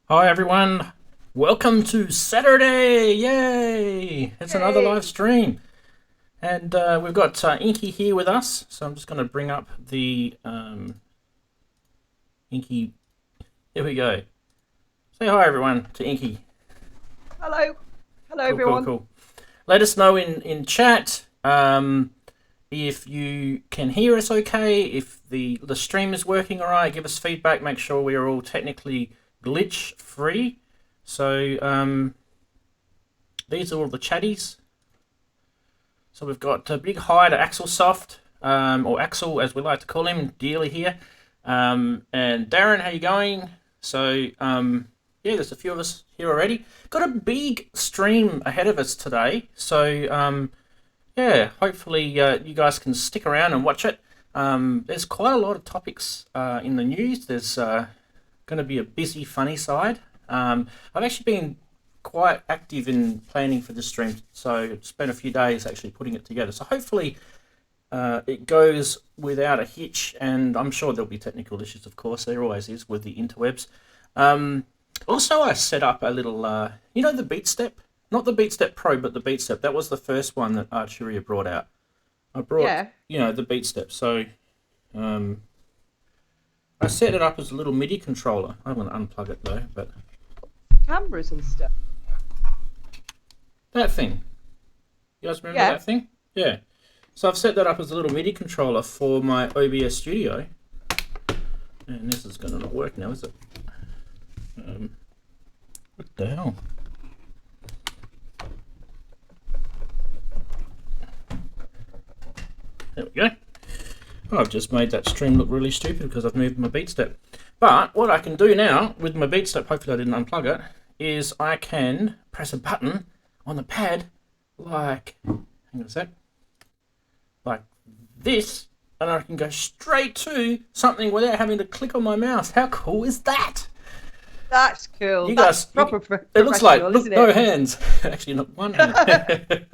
Hi everyone, welcome to Saturday! Yay! It's another Hey. live stream, and we've got Inky here with us. So I'm just going to bring up the Inky. Here we go. Say hi everyone to Inky. Hello. Hello, Cool, cool, everyone. cool. Let us know in chat if you can hear us okay, if the stream is working alright. Give us feedback. Make sure we are all technically glitch free. So these are all the chatties. So we've got a big hi to Axel Soft, or Axel as we like to call him, dearly here. And Darren, how you going? So yeah, there's a few of us here already. Got a big stream ahead of us today. So yeah, hopefully you guys can stick around and watch it. There's quite a lot of topics in the news. There's going to be a busy, funny side. I've actually been quite active in planning for this stream, so spent a few days actually putting it together. So hopefully it goes without a hitch, and I'm sure there'll be technical issues, of course. There always is with the interwebs. Also, I set up a little, you know, the Beat Step? Not the Beat Step Pro, but the Beat Step. That was the first one that Arturia brought out. I brought, Yeah. you know, the Beat Step. So um, I set it up as a little MIDI controller. I'm going to unplug it though, but Cameras and stuff. that thing. You guys remember Yeah. that thing? Yeah. So I've set that up as a little MIDI controller for my OBS studio. And this is going to not work now, is it? What the hell? There we go. Oh, I've just made that stream look really stupid because I've moved my beat step. But what I can do now with my beat step, hopefully I didn't unplug it, is I can press a button on the pad like, hang on a sec, like this, and I can go straight to something without having to click on my mouse. How cool is that? That's cool. You That's guys, proper it looks like, professional, look, isn't no it? hands. Actually, not one hand.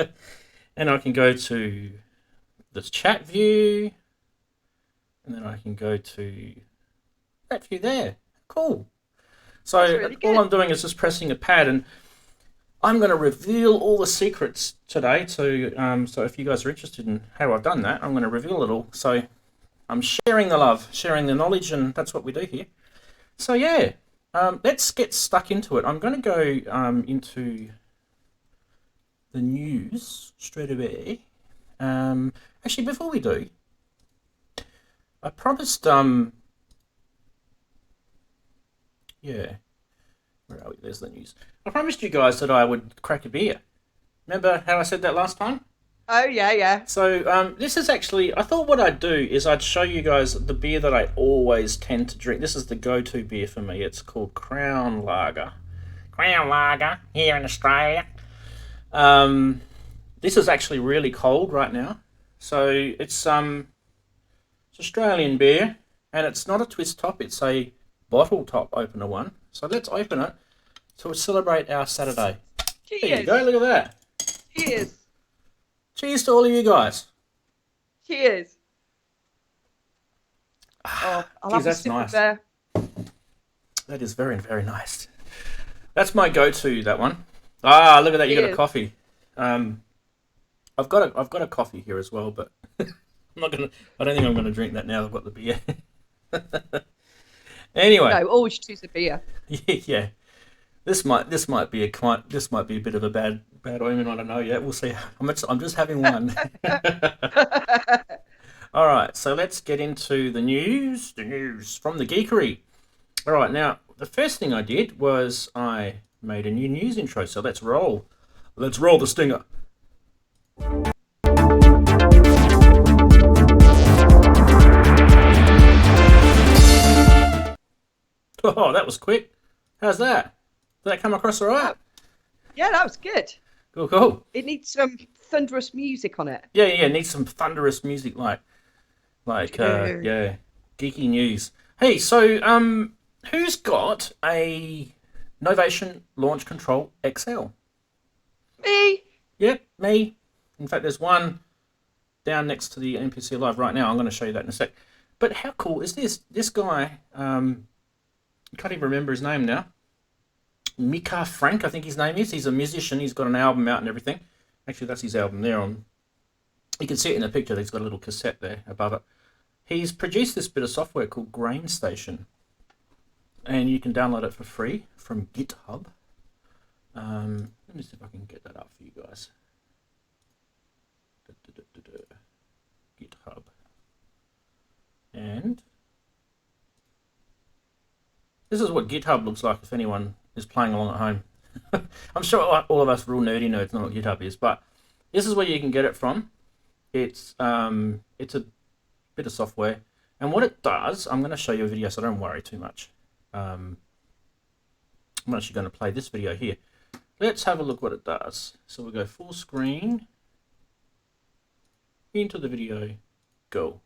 And I can go to this chat view, and then I can go to that view there. Cool. That's So really all good. I'm doing is just pressing a pad, and I'm going to reveal all the secrets today. So if you guys are interested in how I've done that, I'm going to reveal it all. So I'm sharing the love, sharing the knowledge, and that's what we do here. So yeah, let's get stuck into it. I'm going to go into the news straight away. Actually, before we do, I promised. Yeah, where are we? There's the news. I promised you guys that I would crack a beer. Remember how I said that last time? Oh, yeah, yeah. So this is actually, I thought what I'd do is I'd show you guys the beer that I always tend to drink. This is the go-to beer for me. It's called Crown Lager. Crown Lager here in Australia. Um, this is actually really cold right now. So it's Australian beer, and it's not a twist top. It's a bottle top opener one. So let's open it to celebrate our Saturday. There you go. Cheers. Look at that. Cheers. Cheers to all of you guys. Cheers. Oh, I'll Geez, have a that's sip of nice. there. That is very, very nice. That's my go-to. That one. Ah, look at that! You got a Cheers. coffee. Um, I've got a coffee here as well, but I'm not gonna. I don't think I'm gonna drink that now. I've got the beer. Anyway, No, always choose a beer. yeah. This might be a bit of a bad omen. I don't know yet. We'll see. I'm just having one. All right, so let's get into the news. The news from the Geekery. All right, now the first thing I did was I made a new news intro. So let's roll. Let's roll the stinger. Oh, that was quick. How's that? Did that come across all right? Oh, yeah, that was good. Cool, cool. It needs some thunderous music on it. Yeah, yeah. Need some thunderous music, Yeah. yeah, geeky news. Hey, so who's got a Novation Launch Control XL? Me? Yep, me. In fact, there's one down next to the MPC Live right now. I'm going to show you that in a sec. But how cool is this? This guy, I can't even remember his name now. Mika Frank, I think his name is. He's a musician. He's got an album out and everything. Actually, that's his album there. You can see it in the picture. He's got a little cassette there above it. He's produced this bit of software called Grain Station, and you can download it for free from GitHub. Let me see if I can get that up for you guys. GitHub. And this is what GitHub looks like if anyone is playing along at home. I'm sure all of us real nerdy nerds know what GitHub is, but this is where you can get it from. It's a bit of software, and what it does, I'm going to show you a video, so don't worry too much. I'm actually going to play this video here. Let's have a look what it does. So we'll go full screen, into the video, go.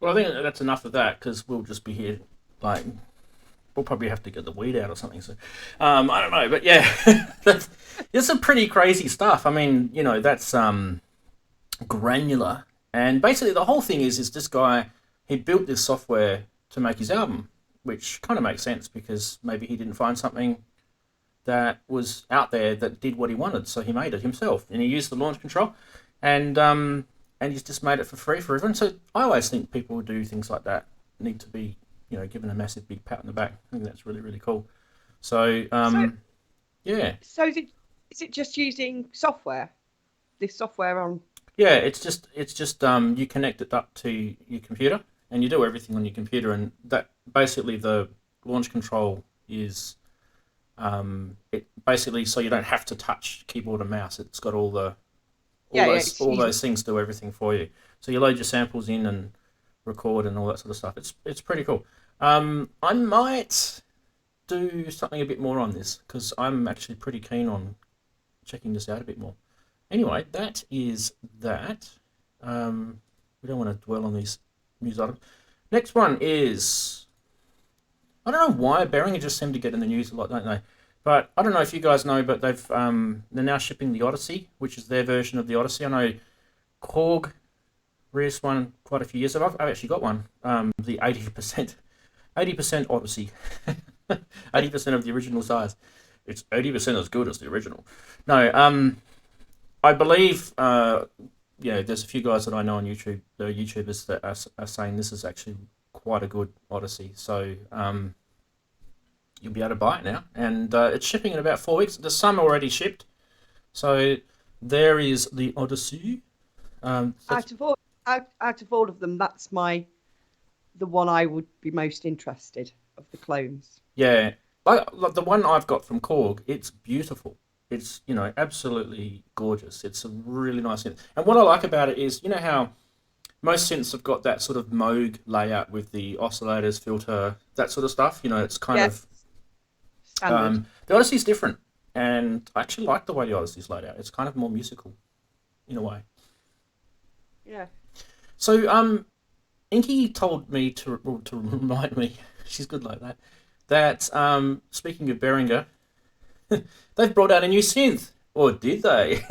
Well, I think that's enough of that, because we'll just be here, like, we'll probably have to get the weed out or something. So, I don't know, but yeah, it's some pretty crazy stuff. I mean, you know, that's granular, and basically the whole thing is this guy, he built this software to make his album, which kind of makes sense because maybe he didn't find something that was out there that did what he wanted, so he made it himself, and he used the launch control, and he's just made it for free for everyone. So I always think people who do things like that need to be, you know, given a massive big pat on the back. I think that's really, really cool. So, yeah. So is it just using software? This software on? Yeah, it's just you connect it up to your computer, and you do everything on your computer, and that basically the launch control is it basically, so you don't have to touch keyboard and mouse. It's got all those things do everything for you. So you load your samples in and record and all that sort of stuff. It's pretty cool. I might do something a bit more on this, because I'm actually pretty keen on checking this out a bit more. Anyway, that is that. We don't want to dwell on these news items. Next one is, I don't know why Behringer just seem to get in the news a lot, don't they? But I don't know if you guys know, but they're now shipping the Odyssey, which is their version of the Odyssey. I know Korg released one quite a few years ago. I've actually got one, the 80% Odyssey, 80% of the original size. It's 80% as good as the original. No, I believe, there's a few guys that I know on YouTube, the YouTubers that are saying this is actually quite a good Odyssey. So, you'll be able to buy it now, and it's shipping in about 4 weeks. There's some already shipped, so there is the Odyssey. Out of all of them, that's the one I would be most interested of the clones. Yeah, like the one I've got from Korg, it's beautiful. It's, you know, absolutely gorgeous. It's a really nice synth, and what I like about it is, you know how most synths have got that sort of Moog layout with the oscillators, filter, that sort of stuff. You know, it's kind of the Odyssey's different, and I actually like the way the Odyssey's laid out. It's kind of more musical, in a way. Yeah. So, Inky told me to remind me, she's good like that, that speaking of Behringer, they've brought out a new synth, or did they?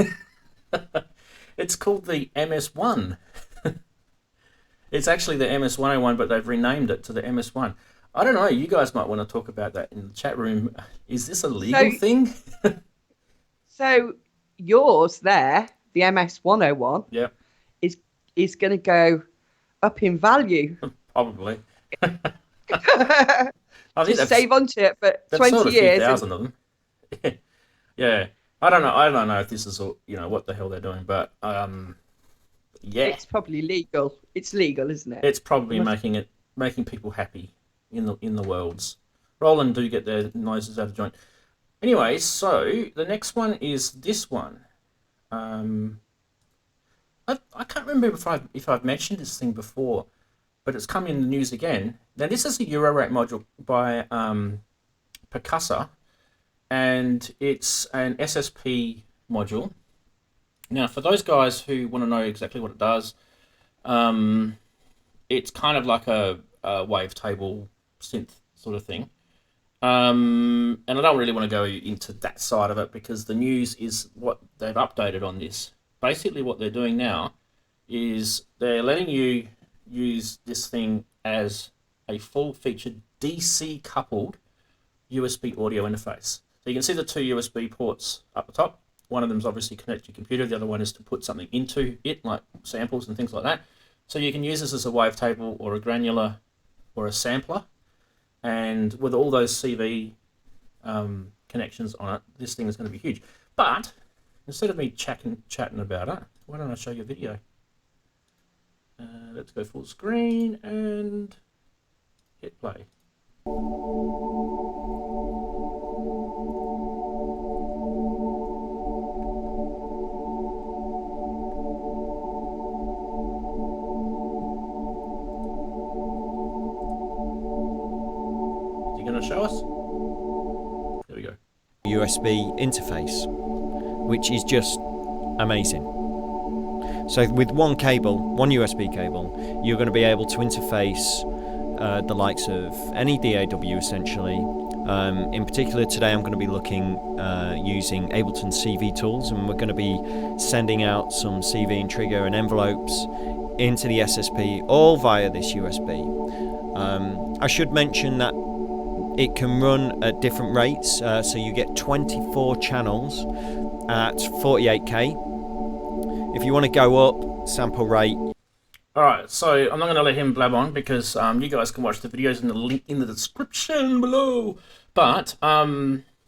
It's called the MS1. It's actually the MS101, but they've renamed it to the MS1. I don't know, you guys might want to talk about that in the chat room. Is this a legal thing? So yours there, the MS101, yep, is going to go up in value. Probably. I think just save onto it for 20 sold years. 1,000 of them. Yeah. I don't know if this is, you know, what the hell they're doing, but yeah. It's probably legal. It's legal, isn't it? It's probably making people happy in the worlds. Roland do get their noses out of joint. Anyway, so the next one is this one. I can't can't remember if I've mentioned this thing before, but it's come in the news again. Now this is a Eurorack module by Percussor, and it's an SSP module. Now for those guys who want to know exactly what it does, it's kind of like a wavetable synth sort of thing. And I don't really want to go into that side of it because the news is what they've updated on this. Basically what they're doing now is they're letting you use this thing as a full-featured DC coupled USB audio interface. So you can see the two USB ports up the top. One of them is obviously connect to your computer. The other one is to put something into it, like samples and things like that. So you can use this as a wavetable or a granular or a sampler. And with all those CV connections on it, this thing is going to be huge. But instead of me chatting about it, why don't I show you a video? Let's go full screen and hit play. Going to show us? There we go. USB interface, which is just amazing. So with one cable, one USB cable, you're going to be able to interface the likes of any DAW essentially. In particular today I'm going to be looking using Ableton CV tools, and we're going to be sending out some CV and trigger and envelopes into the SSP all via this USB. I should mention that it can run at different rates, so you get 24 channels at 48k. If you want to go up sample rate. Alright, so I'm not going to let him blab on because you guys can watch the videos in the link in the description below. But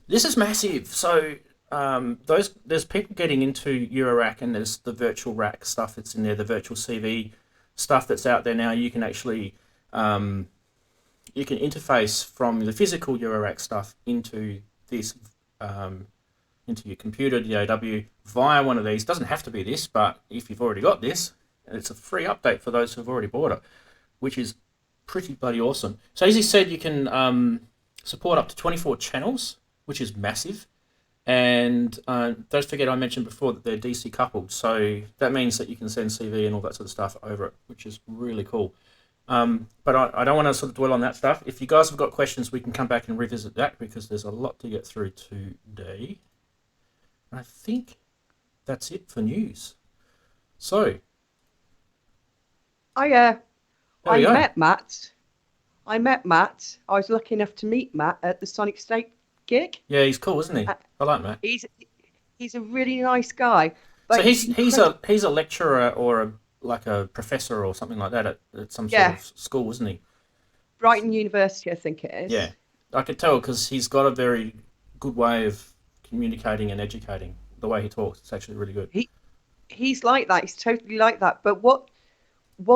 this is massive. So there's people getting into Eurorack, and there's the virtual rack stuff that's in there, the virtual CV stuff that's out there now. You can actually you can interface from the physical Eurorack stuff into this, into your computer, DAW, via one of these. Doesn't have to be this, but if you've already got this, it's a free update for those who've already bought it, which is pretty bloody awesome. So as he said, you can support up to 24 channels, which is massive. And don't forget I mentioned before that they're DC coupled, so that means that you can send CV and all that sort of stuff over it, which is really cool. But I don't want to sort of dwell on that stuff. If you guys have got questions, we can come back and revisit that because there's a lot to get through today. And I think that's it for news. So I met Matt. I was lucky enough to meet Matt at the Sonic State gig. Yeah, he's cool, isn't he? I like Matt. He's a really nice guy. But so he's a lecturer or like a professor or something like that at some sort of school, isn't he? Brighton University, I think it is. Yeah, I could tell because he's got a very good way of communicating and educating. The way he talks, it's actually really good. He's like that. He's totally like that. But what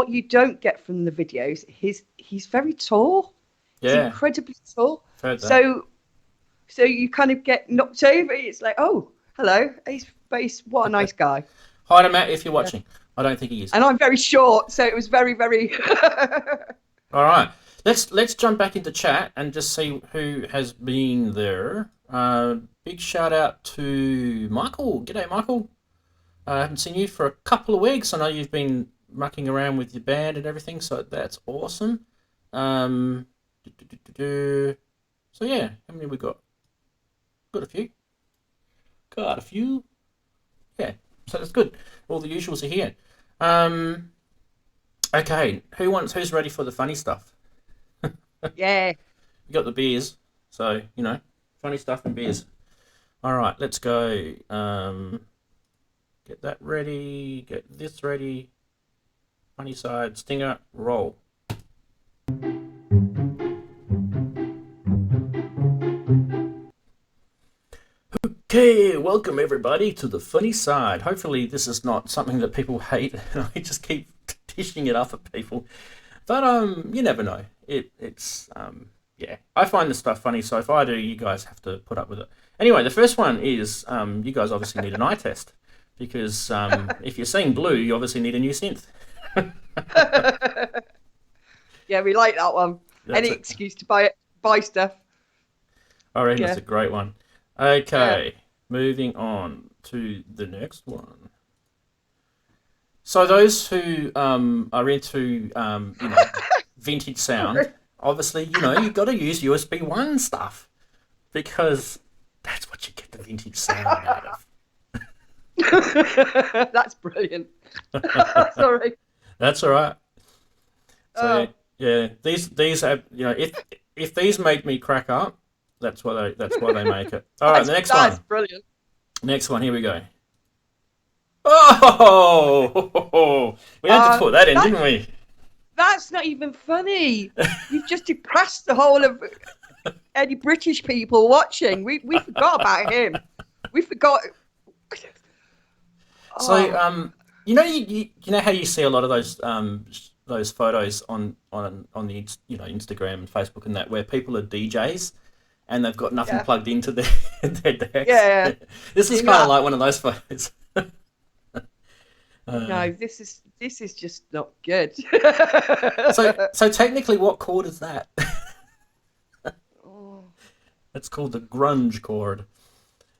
you don't get from the videos, he's very tall. Yeah. He's incredibly tall. So you kind of get knocked over. It's like, oh, hello. He's what a nice guy. Hi to Matt if you're watching. I don't think he is. And I'm very short, so it was very, very... All right. Let's jump back into chat and just see who has been there. Big shout out to Michael. G'day, Michael. I haven't seen you for a couple of weeks. I know you've been mucking around with your band and everything, so that's awesome. So yeah, how many we got? Got a few. Yeah, so that's good. All the usuals are here. Okay, who's ready for the funny stuff? Yeah. You got the beers, so you know, funny stuff and beers. All right, let's go. Get that ready. Get this ready. Funny side, stinger, roll. Okay, welcome everybody to the funny side. Hopefully this is not something that people hate and I just keep dishing it up at people. But you never know. It's yeah, I find this stuff funny, so if I do, you guys have to put up with it. Anyway, the first one is you guys obviously need an eye test. because if you're seeing blue, you obviously need a new synth. Yeah, we like that one. Any excuse to buy stuff. I reckon that's a great one. Okay, moving on to the next one. So those who are into vintage sound, obviously, you've got to use USB 1 stuff because that's what you get the vintage sound out of. That's brilliant. Sorry. That's all right. So yeah, these have, if these make me crack up, that's why they make it. All right, the next one. That's brilliant. Next one. Here we go. Oh, we had to put that in, didn't we? That's not even funny. You've just depressed the whole of any British people watching. We forgot about him. We forgot. So you know how you see a lot of those photos on the Instagram and Facebook and that, where people are DJs and they've got nothing plugged into their decks. Yeah. This is kind of like one of those photos. No, this is just not good. So technically, what chord is that? It's called the grunge chord.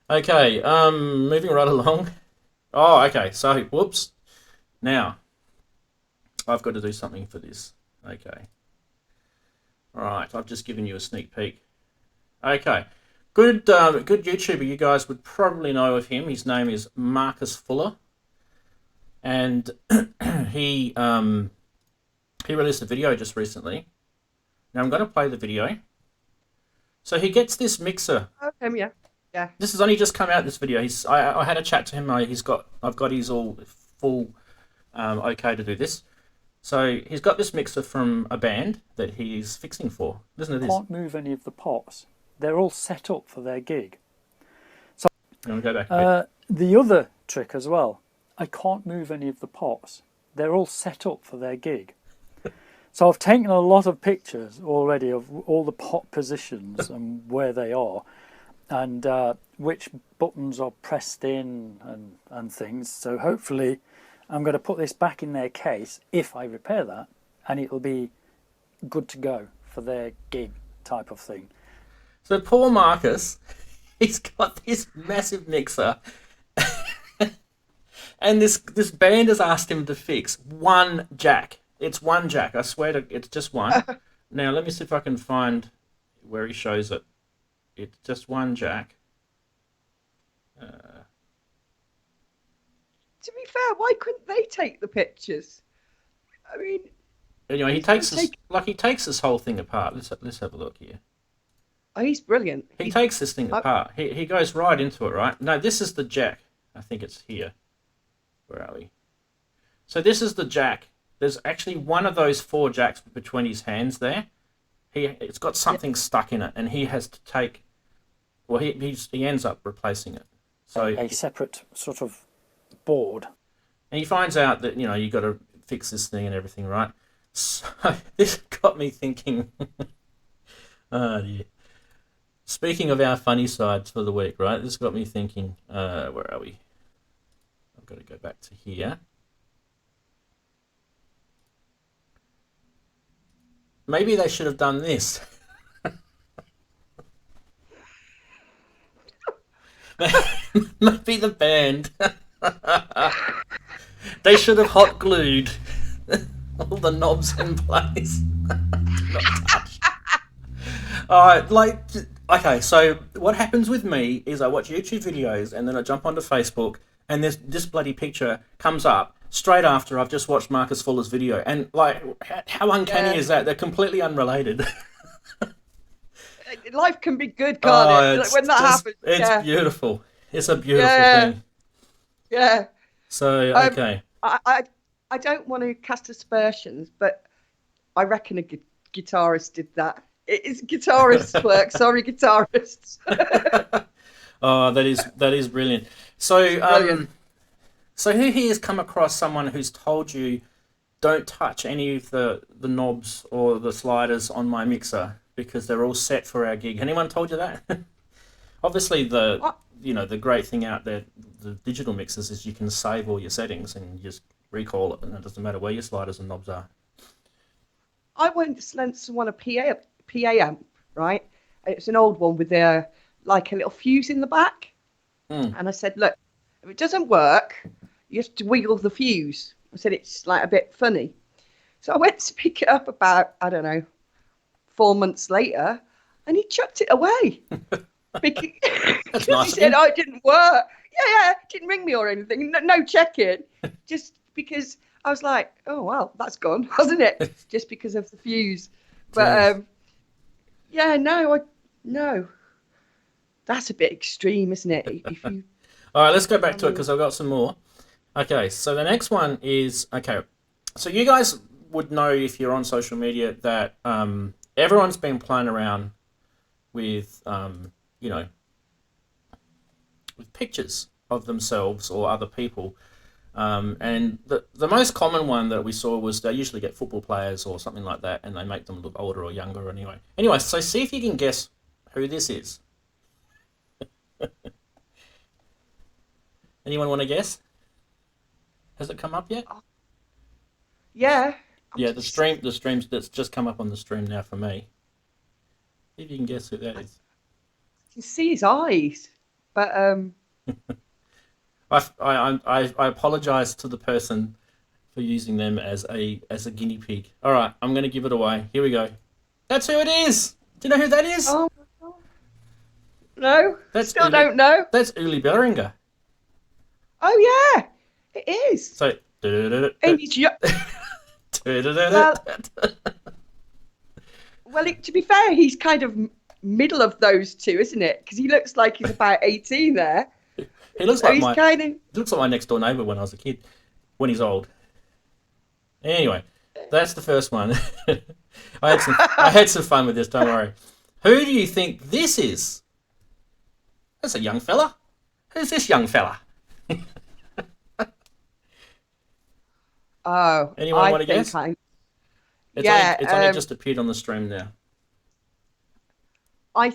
Okay, moving right along. Oh, okay. So, whoops. Now, I've got to do something for this. Okay. All right. I've just given you a sneak peek. Okay. Good YouTuber. You guys would probably know of him. His name is Markus Fuller, and he released a video just recently. Now I'm going to play the video. So he gets this mixer. Okay. Yeah. This has only just come out. This video. I had a chat to him. I've got his all full okay to do this. So he's got this mixer from a band that he's fixing for. Listen to this. Can't move any of the pots. They're all set up for their gig. So I'm gonna go back a bit. The other trick as well. I can't move any of the pots. They're all set up for their gig. So I've taken a lot of pictures already of all the pot positions and where they are, and which buttons are pressed in and things. So hopefully I'm going to put this back in their case if I repair that, and it'll be good to go for their gig type of thing. So poor Marcus, he's got this massive mixer and this band has asked him to fix one jack. It's one jack. I swear to, it's just one. Now let me see if I can find where he shows it. It's just one jack. To be fair, why couldn't they take the pictures? I mean, anyway, he takes this whole thing apart. Let's have a look here. Oh, he's brilliant. He takes this thing apart. He goes right into it, right? No, this is the jack. I think it's here. Where are we? So this is the jack. There's actually one of those 4 jacks between his hands there. It's got something stuck in it, and he has to take. Well, he ends up replacing it. So a separate sort of board. And he finds out that you got to fix this thing and everything, right? So this got me thinking. Oh dear. Speaking of our funny sides for the week, right? This got me thinking. Where are we? I've got to go back to here. Maybe they should have done this. Maybe the band. They should have hot glued all the knobs in place. Not touch. Okay, so what happens with me is I watch YouTube videos and then I jump onto Facebook and this bloody picture comes up straight after I've just watched Markus Fuller's video, and how uncanny is that? They're completely unrelated. Life can be good, can't it? When that happens, it's beautiful. It's a beautiful thing. Yeah. So okay. I don't want to cast aspersions, but I reckon a guitarist did that. It's guitarists' work. Sorry, guitarists. Oh, that is brilliant. So brilliant. So who here has come across someone who's told you, don't touch any of the knobs or the sliders on my mixer because they're all set for our gig? Anyone told you that? Obviously the the great thing out there, the digital mixers, is you can save all your settings and you just recall it, and it doesn't matter where your sliders and knobs are. I once lent someone a PA amp, right? It's an old one with a little fuse in the back. And I said, look, if it doesn't work, you have to wiggle the fuse. I said, it's like a bit funny. So I went to pick it up about, I don't know, 4 months later, and he chucked it away. Because nice he said, oh, it didn't work. Yeah, didn't ring me or anything. No check-in. Just because I was like, oh, well, that's gone, wasn't it? Just because of the fuse. But, no. That's a bit extreme, isn't it? If you... All right, let's go back to it because I've got some more. Okay, so the next one is, so you guys would know if you're on social media that everyone's been playing around with, with pictures of themselves or other people. And the most common one that we saw was they usually get football players or something like that, and they make them look older or younger anyway. Anyway, so see if you can guess who this is. Anyone want to guess? Has it come up yet? Yeah. Yeah, the streams that's just come up on the stream now for me. See if you can guess who that is. You can see his eyes, but I apologize to the person for using them as a guinea pig. All right, I'm going to give it away. Here we go. That's who it is. Do you know who that is? Oh my God. No, still don't know. That's Uli Behringer. Oh yeah, it is. So. Well, to be fair, he's kind of middle of those two, isn't it? Because he looks like he's about 18 there. He looks like my next door neighbour when I was a kid, when he's old. Anyway, that's the first one. I had some fun with this. Don't worry. Who do you think this is? That's a young fella. Who's this young fella? Oh, anyone want to guess? It's only just appeared on the stream now. I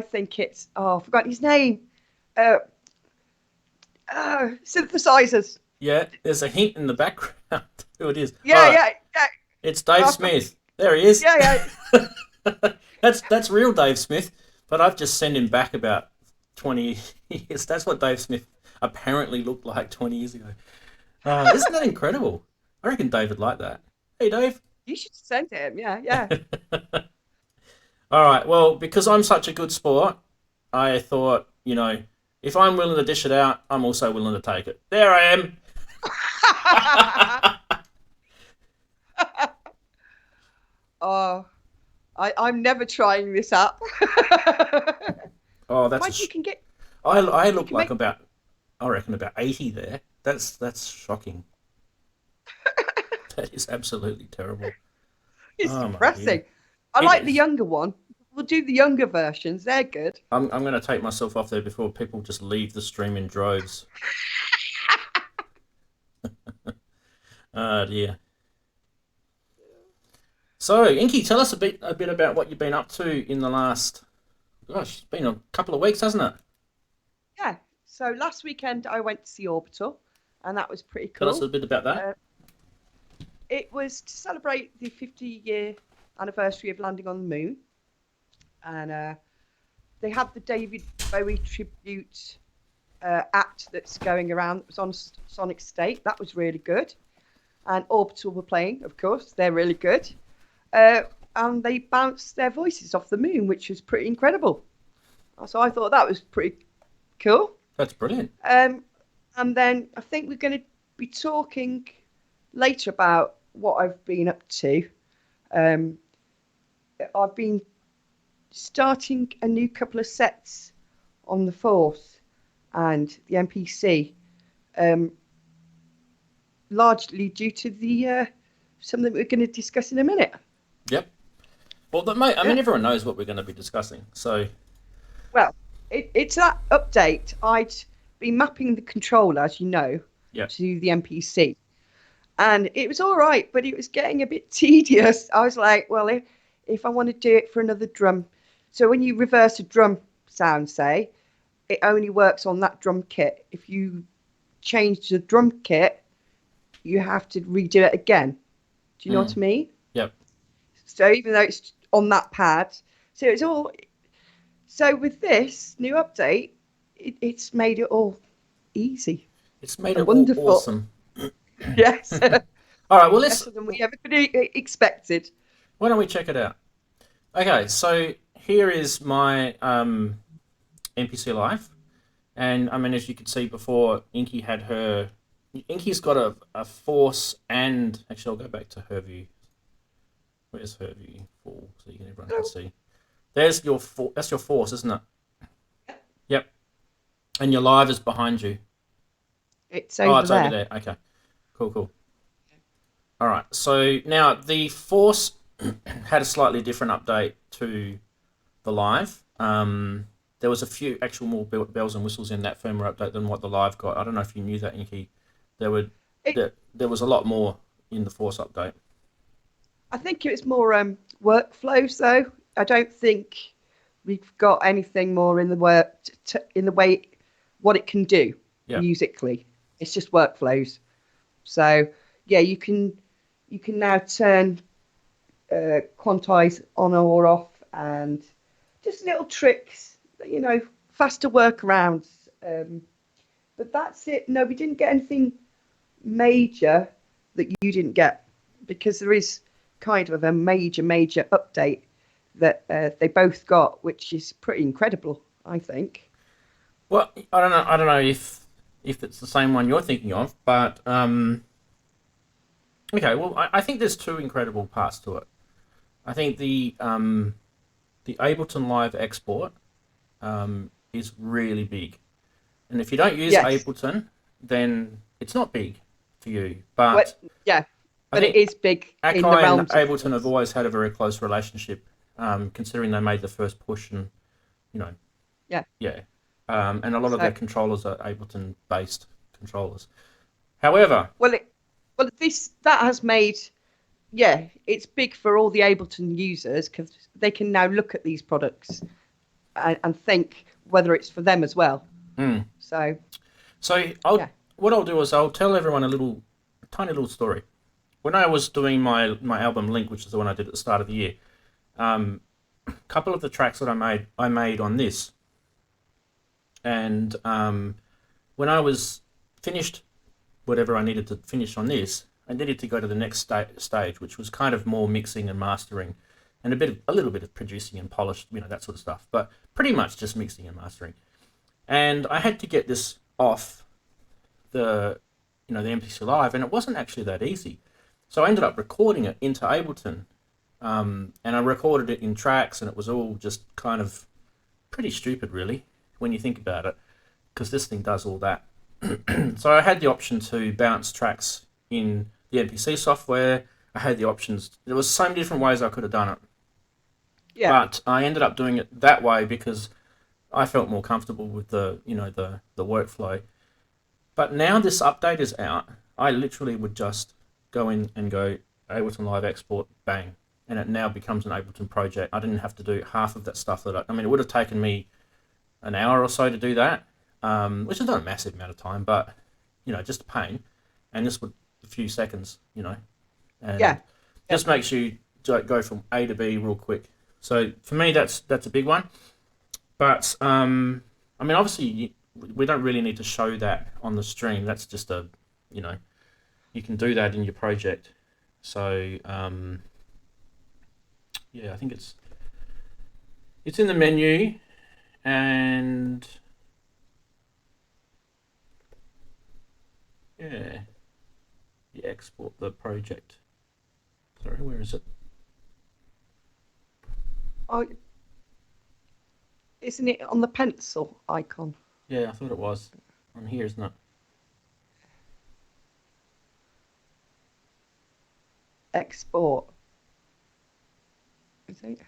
think it's I forgot his name. Synthesizers. Yeah, there's a hint in the background who it is. Yeah. It's Dave Smith. There he is. Yeah. That's real Dave Smith, but I've just sent him back about 20 years. That's what Dave Smith apparently looked like 20 years ago. Isn't that incredible? I reckon Dave would like that. Hey, Dave. You should send him. Yeah. All right. Well, because I'm such a good sport, I thought, if I'm willing to dish it out, I'm also willing to take it. There I am. I'm never trying this up. Oh, that's. You can get. I look like about 80 there. That's shocking. That is absolutely terrible. It's depressing. I like the younger one. We'll do the younger versions. They're good. I'm going to take myself off there before people just leave the stream in droves. Oh dear. So, Inky, tell us a bit about what you've been up to in the last. Gosh, it's been a couple of weeks, hasn't it? Yeah. So last weekend I went to see Orbital, and that was pretty cool. Tell us a bit about that. It was to celebrate the 50-year anniversary of landing on the moon, and they had the David Bowie tribute act that's going around. It was on Sonic State. That was really good. And Orbital were playing, of course. They're really good. And they bounced their voices off the moon, which was pretty incredible. So I thought that was pretty cool. That's brilliant. And then I think we're going to be talking later about what I've been up to. I've been starting a new couple of sets on the 4th and the MPC, largely due to the something we're going to discuss in a minute. Yep. Well, everyone knows what we're going to be discussing. So, well, it's that update. I'd been mapping the controller, as you know, to the MPC. And it was all right, but it was getting a bit tedious. I was like, well, if I want to do it for another drum. So when you reverse a drum sound, say, it only works on that drum kit. If you change the drum kit, you have to redo it again. Do you know what I mean? Yep. So even though it's on that pad, so it's all. So with this new update, it's made it all easy. It's made it wonderful. all awesome. Yes. All right. Well, let's. Better than we ever could have expected. Why don't we check it out? Okay. So here is my MPC Live, and I mean, as you could see before, Inky had her. Inky's got a Force, and actually, I'll go back to her view. Where's her view? Full, so everyone can see. There's your that's your Force, isn't it? Yep. And your Live is behind you. It's over there. Over there. Okay. Cool. All right. So now the Force had a slightly different update to the Live. There was a few actual more bells and whistles in that firmware update than what the Live got. I don't know if you knew that, Inky. There was a lot more in the Force update. I think it was more workflows, though. I don't think we've got anything more in the way what it can do musically. It's just workflows. So yeah, you can now turn quantize on or off, and just little tricks, faster workarounds. But that's it. No, we didn't get anything major that you didn't get, because there is kind of a major update that they both got, which is pretty incredible, I think. Well, I don't know if it's the same one you're thinking of, but okay. Well, I think there's two incredible parts to it. I think the Ableton Live export is really big, and if you don't use Ableton, then it's not big for you. But but it is big. Akai in the realms and Ableton have always had a very close relationship, considering they made the first push, and and a lot of their controllers are Ableton-based controllers. However, that has made, it's big for all the Ableton users, because they can now look at these products and think whether it's for them as well. So what I'll do is I'll tell everyone a tiny little story. When I was doing my album Link, which is the one I did at the start of the year, a couple of the tracks that I made on this. And when I was finished whatever I needed to finish on this, I needed to go to the next stage, which was kind of more mixing and mastering, and a little bit of producing and polish, that sort of stuff. But pretty much just mixing and mastering. And I had to get this off the MPC Live, and it wasn't actually that easy. So I ended up recording it into Ableton, and I recorded it in tracks, and it was all just kind of pretty stupid, really, when you think about it, because this thing does all that. So I had the option to bounce tracks in the MPC software. I had the options. There was so many different ways I could have done it. Yeah. But I ended up doing it that way because I felt more comfortable with the workflow. But now this update is out, I literally would just go in and go Ableton Live export, bang, and it now becomes an Ableton project. I didn't have to do half of that stuff it would have taken me an hour or so to do that, which is not a massive amount of time, but just a pain. And this would a few seconds, and just makes you go from A to B real quick. So for me, that's a big one. But obviously we don't really need to show that on the stream. That's just you can do that in your project. So I think it's in the menu, and you export the project. Sorry, where is it? Oh, isn't it on the pencil icon? Yeah, I thought it was on here, isn't it? Export. Is it?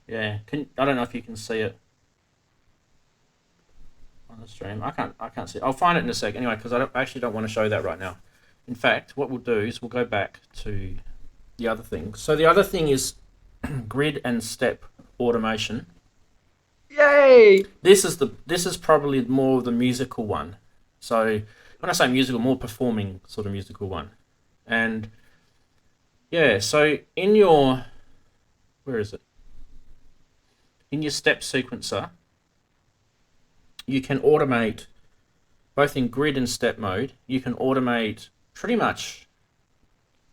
Yeah. I don't know if you can see it on the stream. I can't see it. I'll find it in a sec anyway, because I actually don't want to show that right now. In fact, what we'll do is we'll go back to the other thing. So the other thing is grid and step automation. Yay! This is probably more of the musical one. So when I say musical, more performing sort of musical one. And yeah, so in your, where is it? In your step sequencer, you can automate both in grid and step mode. You can automate pretty much,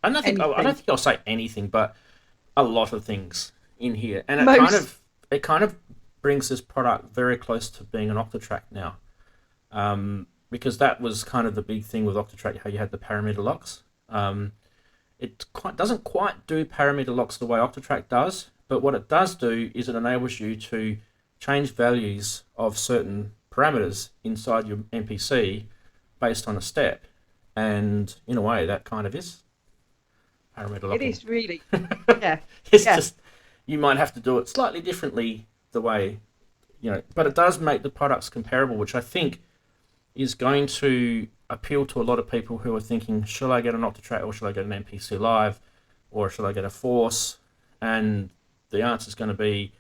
I don't think I'll say anything, but a lot of things in here. And it kind of brings this product very close to being an Octatrack now. Because that was kind of the big thing with Octatrack, how you had the parameter locks. It doesn't quite do parameter locks the way Octatrack does, but what it does do is it enables you to change values of certain parameters inside your MPC based on a step. And in a way, that kind of is parameter locking. It is really, yeah. It's just, you might have to do it slightly differently the way, but it does make the products comparable, which I think is going to appeal to a lot of people who are thinking, should I get an Octatrack or should I get an MPC Live or should I get a Force? And the answer is going to be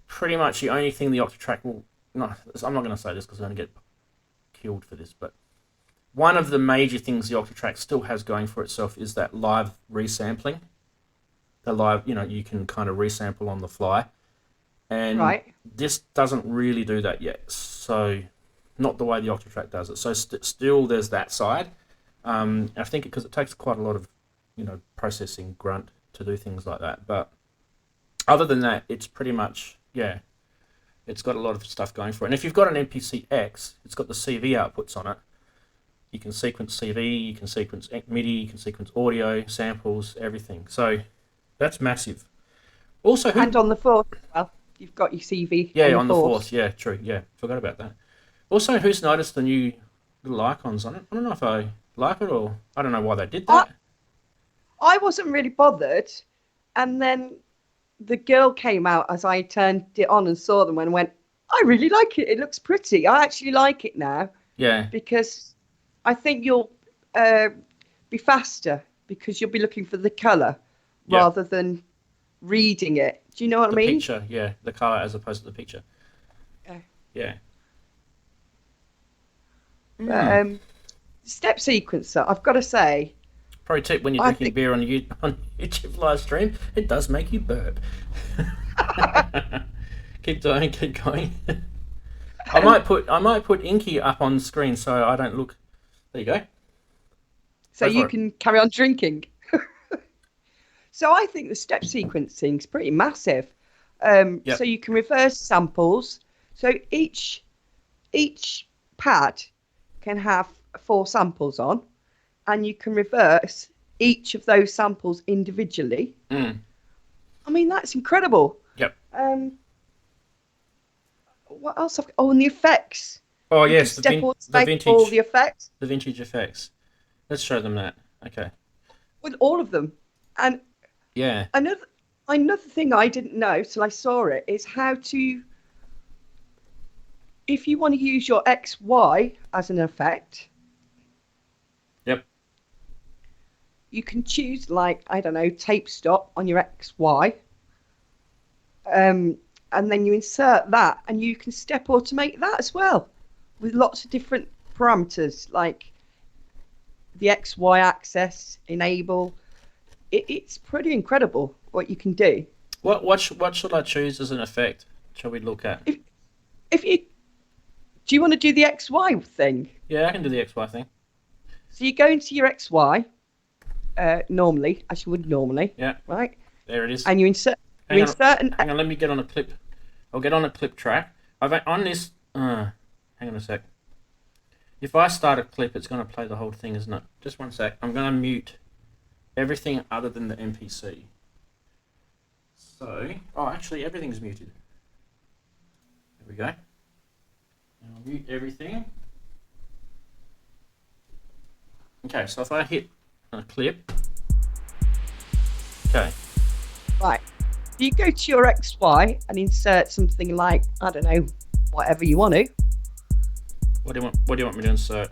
pretty much the only thing the Octatrack will... No, I'm not going to say this because I'm going to get killed for this, but one of the major things the Octatrack still has going for itself is that live resampling. The live, you can kind of resample on the fly. And this doesn't really do that yet. So, not the way the Octatrack does it. So, still there's that side. I think because it takes quite a lot of, processing grunt to do things like that. But other than that, it's pretty much, it's got a lot of stuff going for it. And if you've got an MPC X, it's got the CV outputs on it. You can sequence CV, you can sequence MIDI, you can sequence audio, samples, everything. So that's massive. Also, and on the Force as well, you've got your CV. Yeah, on the Force. Yeah, true. Yeah, forgot about that. Also, who's noticed the new little icons on it? I don't know if I like it or I don't know why they did that. I wasn't really bothered, and then the girl came out as I turned it on and saw them and went, I really like it. It looks pretty. I actually like it now. Yeah. Because I think you'll be faster because you'll be looking for the colour rather than reading it. Do you know what I mean? The picture, yeah. The colour as opposed to the picture. Yeah. Step sequencer, I've got to say. Pro tip when you're drinking beer on YouTube live stream, it does make you burp. Keep going. I might put Inky up on screen so I don't look. There you go. So you can carry on drinking. So I think the step sequencing is pretty massive. So you can reverse samples. So each pad can have 4 samples on, and you can reverse each of those samples individually. I mean, that's incredible. Yep. What else? And the effects. Oh, yes, the vintage. All the effects. The vintage effects. Let's show them that. Okay. With all of them. And another thing I didn't know till I saw it is how to, if you want to use your XY as an effect. Yep. You can choose, tape stop on your XY. And then you insert that, and you can step automate that as well with lots of different parameters, like the XY axis, enable. It's pretty incredible what you can do. What should I choose as an effect? Shall we look at? Do you want to do the XY thing? Yeah, I can do the XY thing. So you go into your XY normally, as you would normally. Yeah. Right. There it is. And you insert. Hang on, let me get on a clip. I'll get on a clip track. On this. Hang on a sec. If I start a clip, it's going to play the whole thing, isn't it? Just one sec. I'm going to mute everything other than the MPC. So, actually, everything's muted. There we go. I'll mute everything. Okay, so if I hit a clip. Okay. Right. You go to your XY and insert something like, I don't know, whatever you want to. What do you want me to insert?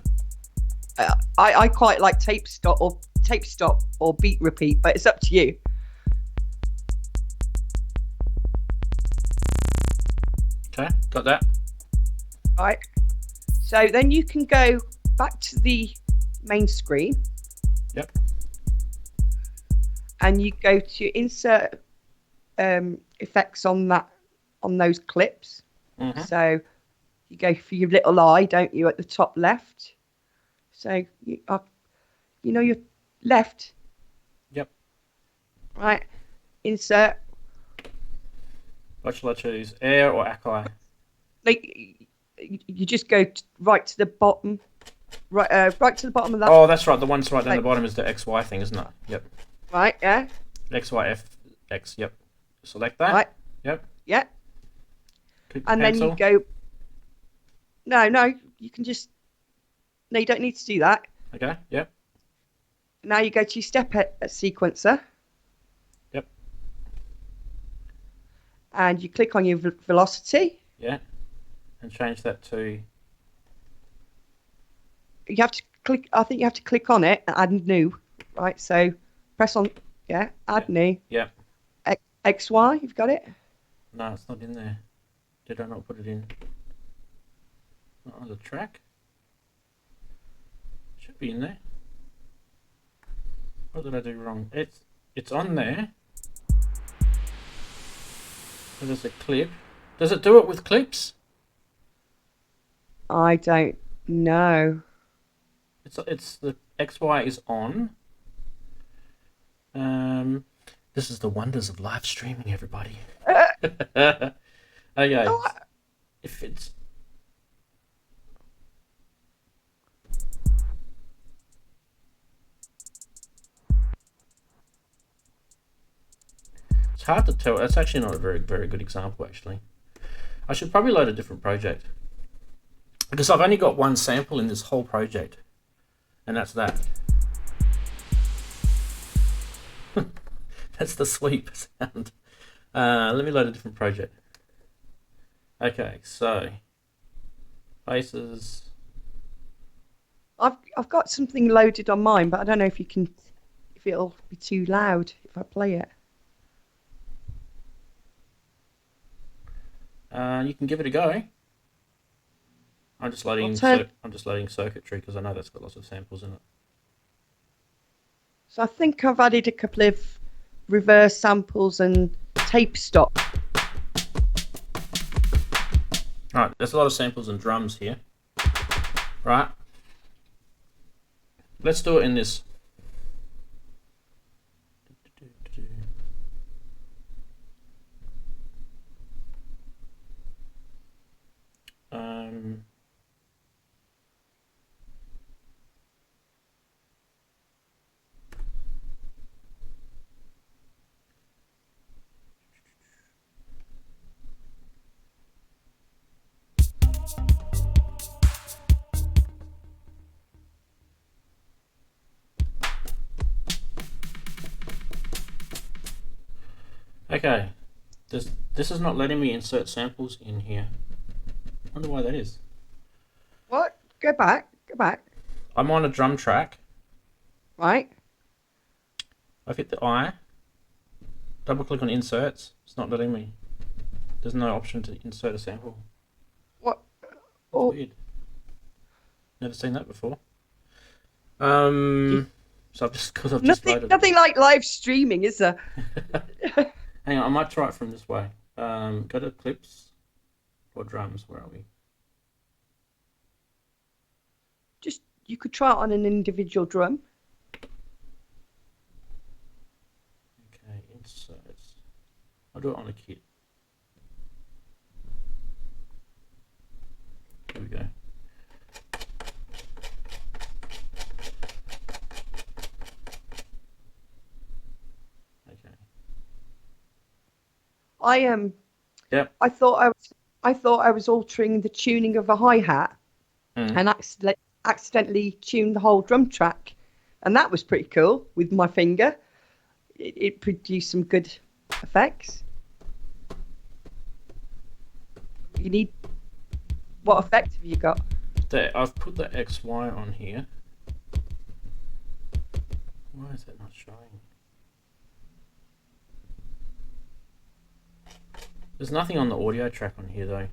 I quite like tape stop or beat repeat, but it's up to you. Okay, got that. Right. So then you can go back to the main screen. Yep. And you go to insert effects on those clips. Mm-hmm. So you go for your little eye, don't you, at the top left? So you know your left. Yep. Right. Insert. What shall I choose? Air or Akai? Like you just go right to the bottom. Right to the bottom of that. Oh, that's right. The one's right down the bottom is the XY thing, isn't it? Yep. Right. Yeah. XYFX. Yep. Select that. Right. Yep. Yeah. Click And pencil. then you go. No, you can just. No, you don't need to do that. Okay. Yep. Now you go to your step sequencer. Yep. And you click on your velocity. Yeah. And change that to. You have to click. I think you have to click on it and add new. Right. So press on. Yeah. Add new. Yeah. XY. You've got it. No, it's not in there. Did I not put it in? Not on the track. Should be in there. What did I do wrong? It's on there. So there's a clip. Does it do it with clips? I don't know. It's the XY is on. This is the wonders of live streaming, everybody. Okay. If it's hard to tell. That's actually not a very, very good example, actually. I should probably load a different project. Because I've only got one sample in this whole project. And that's that. That's the sweep sound. Let me load a different project. Okay, so faces. I've got something loaded on mine, but I don't know if it'll be too loud if I play it. You can give it a go. I'm just loading circuitry because I know that's got lots of samples in it. So I think I've added a couple of reverse samples and tape stop. Right, there's a lot of samples and drums here. Right. Let's do it in this. Okay, this is not letting me insert samples in here. Wonder why that is. What? Go back. I'm on a drum track. Right. I've hit the eye. Double click on inserts. It's not letting me. There's no option to insert a sample. What? That's weird. Never seen that before. So I've just loaded. Nothing like live streaming, is there? Hang on, I might try it from this way. Go to clips or drums. Where are we? You could try it on an individual drum. Okay, inserts. I'll do it on a kit. Here we go. Okay. Yep. I thought I was altering the tuning of a hi-hat and accidentally tuned the whole drum track, and that was pretty cool with my finger. It produced some good effects. You need what effect have you got? I've put the XY on here. Why is that not showing? There's nothing on the audio track on here though.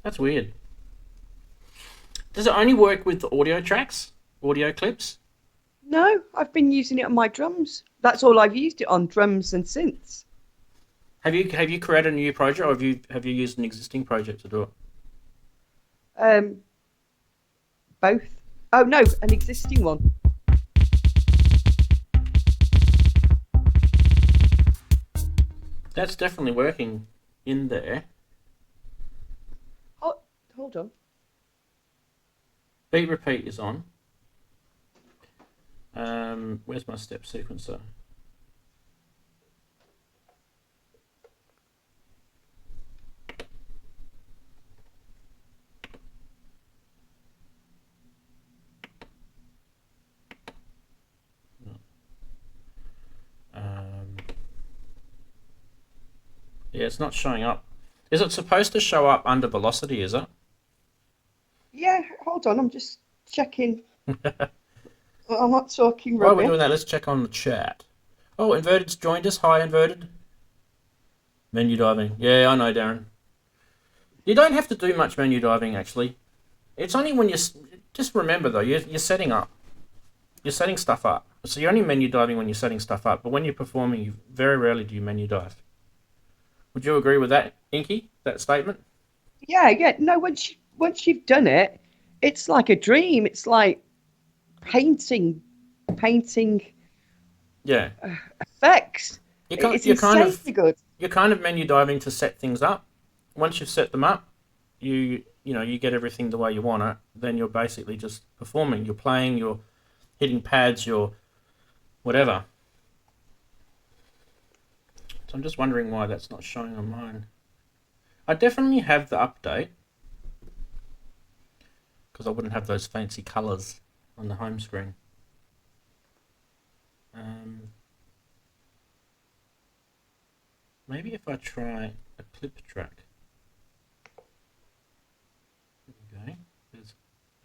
That's weird. Does it only work with the audio tracks, audio clips? No, I've been using it on my drums. That's all I've used it on, drums and synths. Have you created a new project, or have you used an existing project to do it? Both. Oh no, an existing one. That's definitely working in there. Oh, hold on. Beat repeat is on. Where's my step sequencer? Yeah, it's not showing up. Is it supposed to show up under velocity, is it? Yeah, hold on, I'm just checking. I'm not talking rubbish. While we're doing that, let's check on the chat. Oh, Inverted's joined us. Hi, Inverted. Menu diving. Yeah, I know, Darren. You don't have to do much menu diving, actually. It's only when just remember, though, you're setting up. You're setting stuff up. So you're only menu diving when you're setting stuff up, but when you're performing, you very rarely do you menu dive. Would you agree with that, Inky, that statement? Yeah. No, once you've done it, it's like a dream. It's like painting. Yeah. Effects. It's insanely good. You're kind of menu diving to set things up. Once you've set them up, you get everything the way you want it. Then you're basically just performing. You're playing. You're hitting pads. You're whatever. So I'm just wondering why that's not showing on mine. I definitely have the update, because I wouldn't have those fancy colours on the home screen. Maybe if I try a clip track. There we go. There's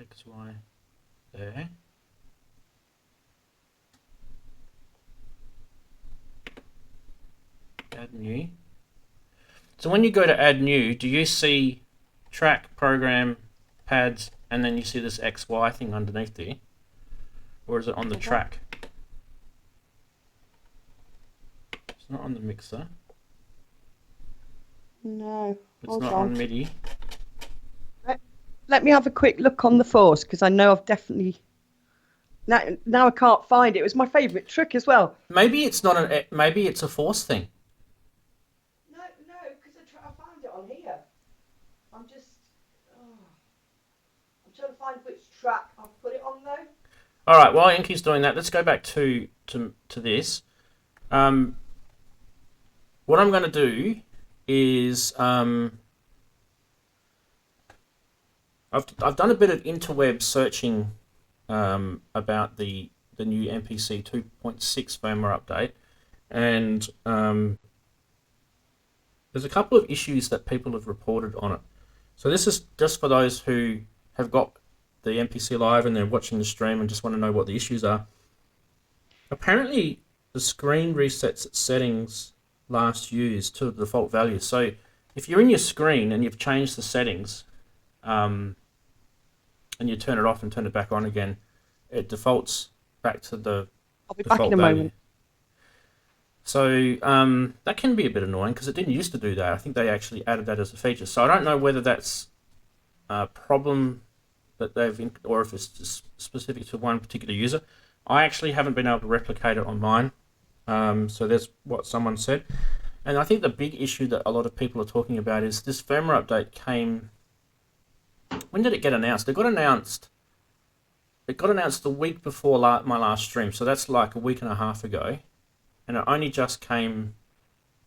XY there. Add new. So when you go to add new, do you see track, program, pads, and then you see this XY thing underneath there? Or is it on the track? It's not on the mixer. No. It's not on MIDI. Let me have a quick look on the force, because I know I've definitely... Now I can't find it. It was my favourite trick as well. Maybe it's not maybe it's a force thing. No, because I found it on here. I'm trying to find which track I've put it on though. All right, while Inky's doing that, let's go back to this. What I'm going to do is I've done a bit of interweb searching about the new MPC 2.6 firmware update, and there's a couple of issues that people have reported on it. So this is just for those who have got the MPC live and they're watching the stream and just want to know what the issues are. Apparently, the screen resets its settings last used to the default value. So if you're in your screen and you've changed the settings, and you turn it off and turn it back on again, it defaults back to the I'll be default back in a value. moment. So that can be a bit annoying because it didn't used to do that. I think they actually added that as a feature. So I don't know whether that's a problem that or if it's just specific to one particular user. I actually haven't been able to replicate it on mine. So that's what someone said. And I think the big issue that a lot of people are talking about is this firmware update came... When did it get announced? It got announced the week before my last stream. So that's like a week and a half ago. And it only just came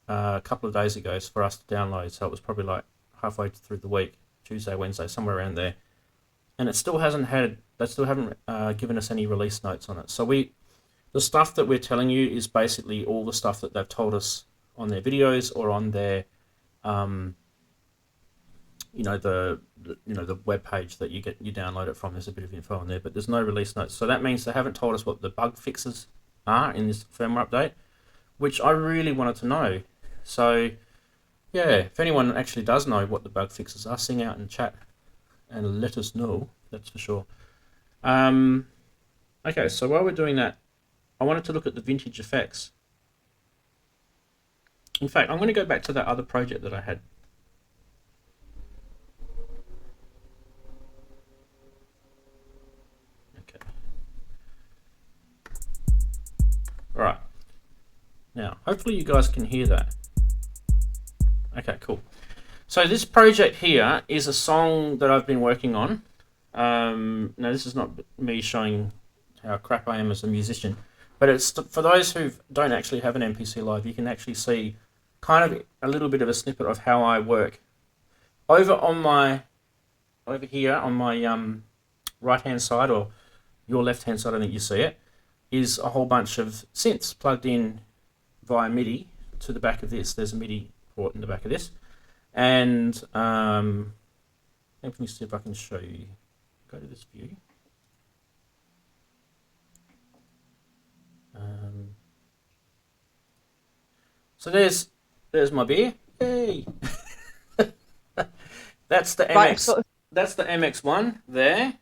a couple of days ago for us to download. So it was probably like halfway through the week, Tuesday, Wednesday, somewhere around there. And they still haven't given us any release notes on it. So the stuff that we're telling you is basically all the stuff that they've told us on their videos or on their, the web page that you download it from. There's a bit of info on there, but there's no release notes. So that means they haven't told us what the bug fixes are in this firmware update, which I really wanted to know. So Yeah, if anyone actually does know what the bug fixes are, sing out in chat and let us know, that's for sure. Okay, so while we're doing that, I wanted to look at the vintage effects. In fact, I'm going to go back to that other project that I had. Okay. All right. Now, hopefully you guys can hear that. Okay, cool. So this project here is a song that I've been working on. Now, this is not me showing how crap I am as a musician, but it's for those who don't actually have an MPC Live, you can actually see kind of a little bit of a snippet of how I work. Over here on my right-hand side, or your left-hand side, I think you see it, is a whole bunch of synths plugged in via MIDI to the back of this. There's a MIDI port in the back of this. And let me see if I can show you. Go to this view. So there's my beer. Hey, that's the MX. That's the MX1 there.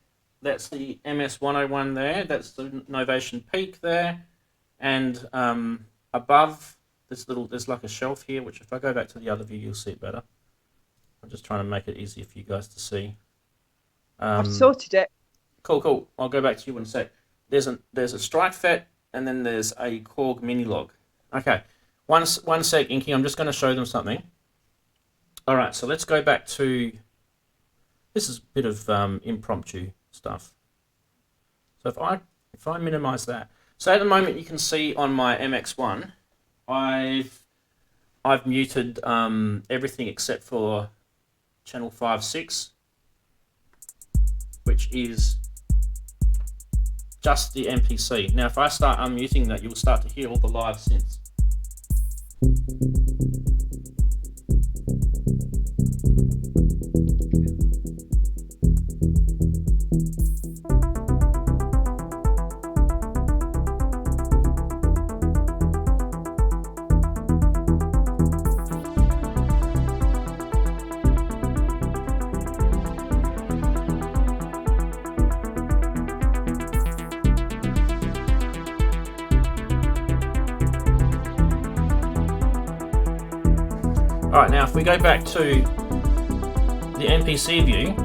That's the MS101 there. That's the Novation Peak there. And above there's like a shelf here, which if I go back to the other view, you'll see it better. I'm just trying to make it easier for you guys to see. I've sorted it. Cool. I'll go back to you in a sec. There's a strike FET, and then there's a Korg mini log. Okay, one sec, Inky. I'm just going to show them something. All right, so let's go back to. This is a bit of impromptu stuff. So if I minimize that, so at the moment you can see on my MX1, I've muted everything except for channel 5.6, which is just the MPC. Now, if I start unmuting that, you'll start to hear all the live synths. All right, now if we go back to the MPC view,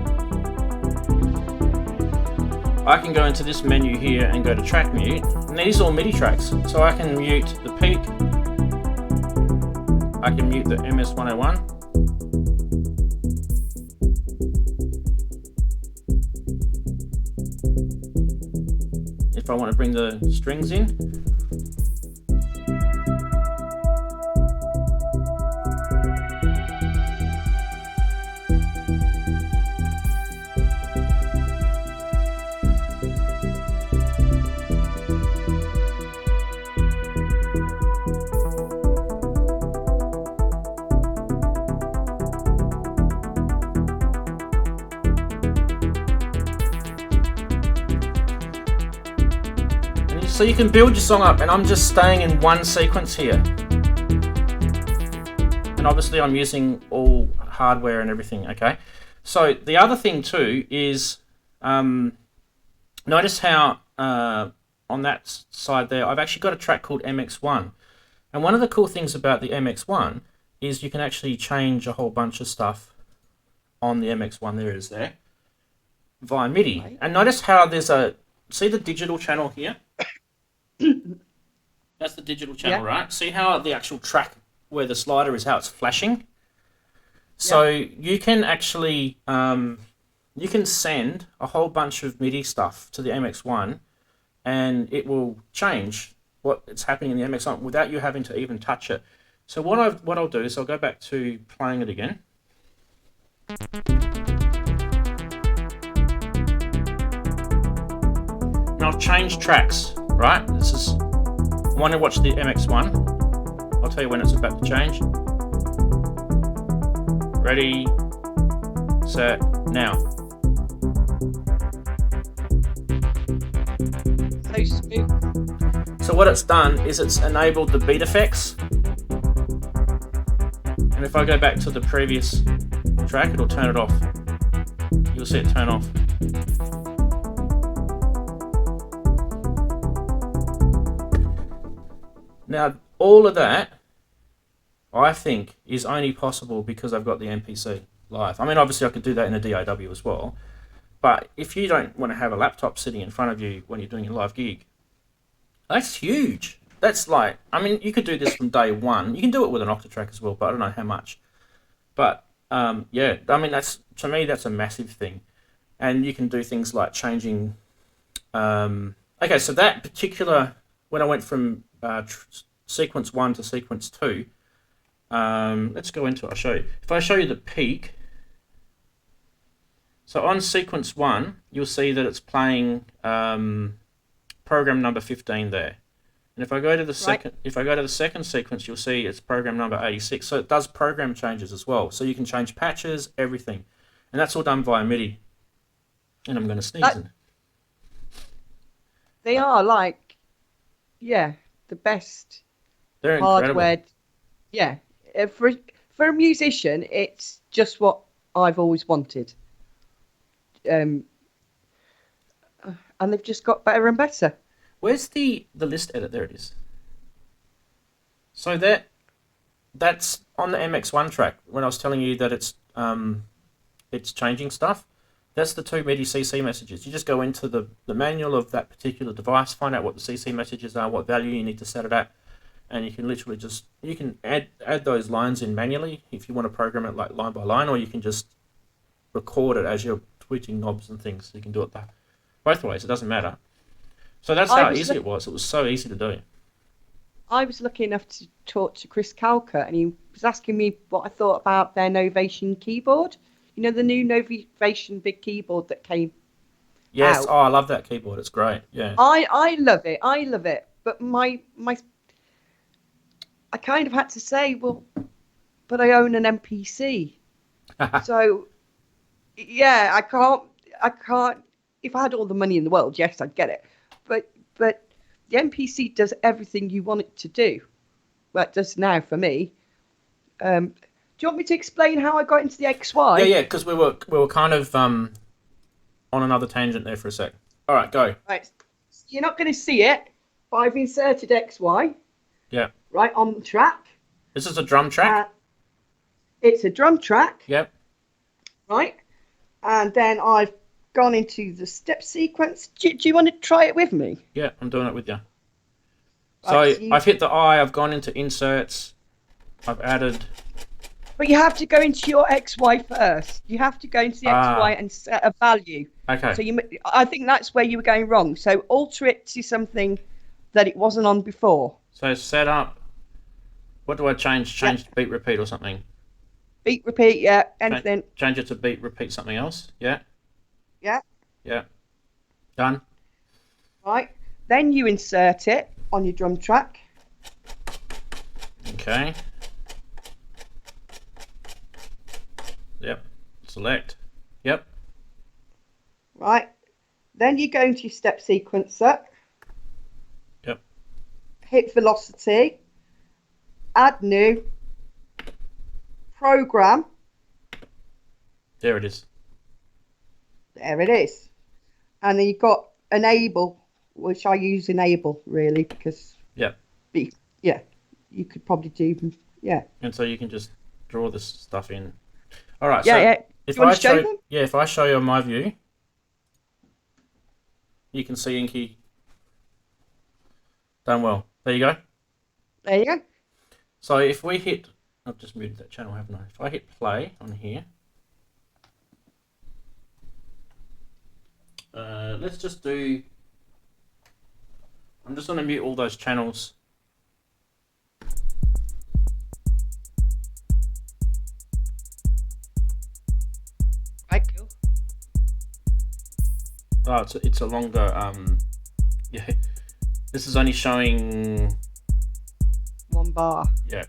I can go into this menu here and go to track mute, and these are all MIDI tracks. So I can mute the peak, I can mute the MS101, if I want to bring the strings in. So you can build your song up, and I'm just staying in one sequence here. And obviously I'm using all hardware and everything, okay? So the other thing too is, notice how on that side there, I've actually got a track called MX1. And one of the cool things about the MX1 is you can actually change a whole bunch of stuff on the MX1, there it is there, via MIDI. Right. And notice how there's see the digital channel here? That's the digital channel, yeah. Right? See how the actual track where the slider is, how it's flashing? So you can actually, you can send a whole bunch of MIDI stuff to the MX1 and it will change what's happening in the MX1 without you having to even touch it. So what I'll do is I'll go back to playing it again. And I'll change tracks. Right, this is, I want to watch the MX1. I'll tell you when it's about to change. Ready, set, now. So smooth. So what it's done is it's enabled the beat effects. And if I go back to the previous track, it'll turn it off. You'll see it turn off. Now, all of that, I think, is only possible because I've got the MPC live. I mean, obviously I could do that in a DAW as well, but if you don't want to have a laptop sitting in front of you when you're doing a live gig, that's huge. That's like, I mean, you could do this from day one. You can do it with an Octatrack as well, but I don't know how much. But yeah, I mean, to me, that's a massive thing. And you can do things like changing. Okay, so that particular, when I went from sequence 1 to sequence 2, let's go into it. I'll show you. If I show you the peak, so on sequence 1, you'll see that it's playing program number 15 there. And if I go to the second sequence, you'll see it's program number 86. So it does program changes as well. So you can change patches, everything, and that's all done via MIDI. And I'm going to sneeze. They are like, yeah, the best. They're incredible. Hardware. Yeah, for a musician, it's just what I've always wanted. And they've just got better and better. Where's the list edit? There it is. So that's on the MX1 track. When I was telling you that it's changing stuff, that's the 2 MIDI CC messages. You just go into the manual of that particular device, find out what the CC messages are, what value you need to set it at, and you can literally you can add those lines in manually if you want to program it like line by line, or you can just record it as you're tweaking knobs and things. You can do it both ways. It doesn't matter. So that's how easy it was. It was so easy to do. I was lucky enough to talk to Chris Calcutt, and he was asking me what I thought about their Novation keyboard. You know, the new Novation big keyboard that came Yes, out. oh, I love that keyboard. It's great. Yeah. I love it. But I kind of had to say, well, but I own an MPC. So, yeah, I can't. If I had all the money in the world, yes, I'd get it. But the MPC does everything you want it to do. Well, it does now for me. Do you want me to explain how I got into the XY? Yeah, because we were kind of on another tangent there for a sec. All right, go. Right, so you're not going to see it, but I've inserted XY. Yeah. Right on the track. This is a drum track. It's a drum track. Yep. Right, and then I've gone into the step sequence. Do you want to try it with me? Yeah, I'm doing it with you. Right, so I've hit the I, I've gone into inserts, I've added... But you have to go into your XY first. You have to go into the XY and set a value. Okay. So I think that's where you were going wrong. So alter it to something that it wasn't on before. So set up, what do I change? Change to beat repeat or something? Beat repeat, yeah, anything. Change it to beat repeat something else, yeah? Yeah. Yeah. Done. Right. Then you insert it on your drum track. Okay. Yep. Select. Yep. Right. Then you go into your step sequencer. Yep. Hit velocity. Add new. Program. There it is. There it is. And then you've got enable, which I use enable really because you could probably do And so you can just draw this stuff in. All right. Yeah, so yeah. if I show you my view, you can see Inky done well. There you go. There you go. So if we hit, I've just muted that channel, haven't I? If I hit play on here. Let's just do, I'm just going to mute all those channels. Right, cool. Oh, it's a longer, yeah. This is only showing 1 bar. Yeah.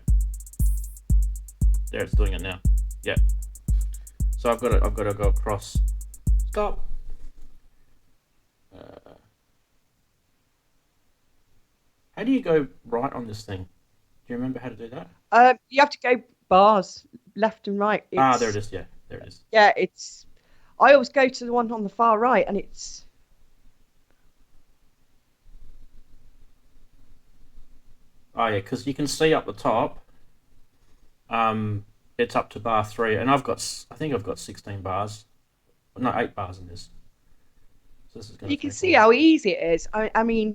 There, it's doing it now. Yeah. So I've got to go across. Stop. How do you go right on this thing? Do you remember how to do that? You have to go bars left and right. There it is. Yeah, there it is. Yeah, it's. I always go to the one on the far right, and it's. Oh yeah, because you can see up the top. It's up to bar 3, and I think I've got 16 bars, no, 8 bars in this. So this is you can see how easy it is. I mean,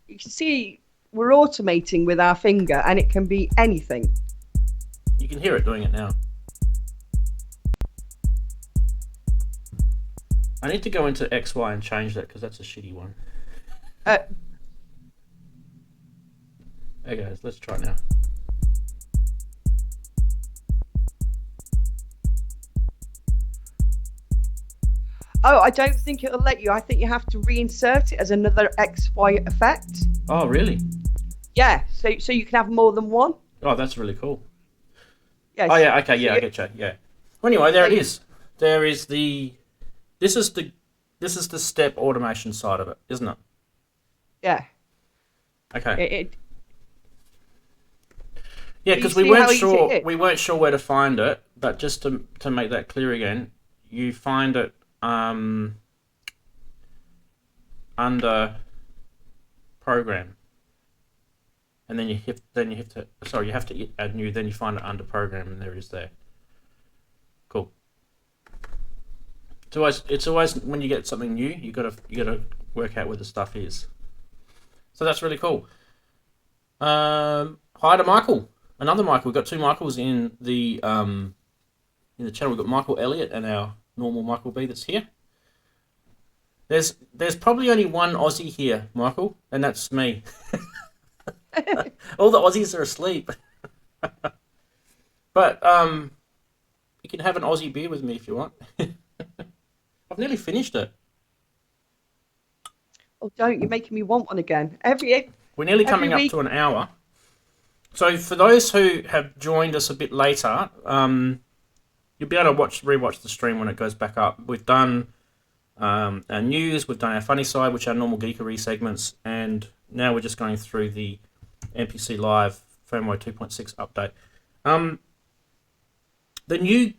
you can see we're automating with our finger, and it can be anything. You can hear it doing it now. I need to go into XY and change that because that's a shitty one. Okay, let's try it now. Oh, I don't think it'll let you. I think you have to reinsert it as another XY effect. Oh, really? Yeah, so you can have more than one. Oh, that's really cool. Yes. Oh yeah, okay, yeah, I get you. Yeah. Well, anyway, there it is. There is the. This is the step automation side of it, isn't it? Yeah. Okay. Yeah, because we weren't sure where to find it, but just to make that clear again, you find it under program, and then you have to add new. Then you find it under program, and there it is there. Cool. It's always when you get something new, you gotta work out where the stuff is. So that's really cool. Hi to Michael. Another Michael. We've got 2 Michaels in the channel. We've got Michael Elliott and our normal Michael B that's here. There's probably only one Aussie here, Michael, and that's me. All the Aussies are asleep. But you can have an Aussie beer with me if you want. I've nearly finished it. Oh, don't! You're making me want one again. We're nearly coming up to an hour. So for those who have joined us a bit later, you'll be able to rewatch the stream when it goes back up. We've done our news, we've done our funny side, which are normal Geekery segments, and now we're just going through the MPC Live firmware 2.6 update. The new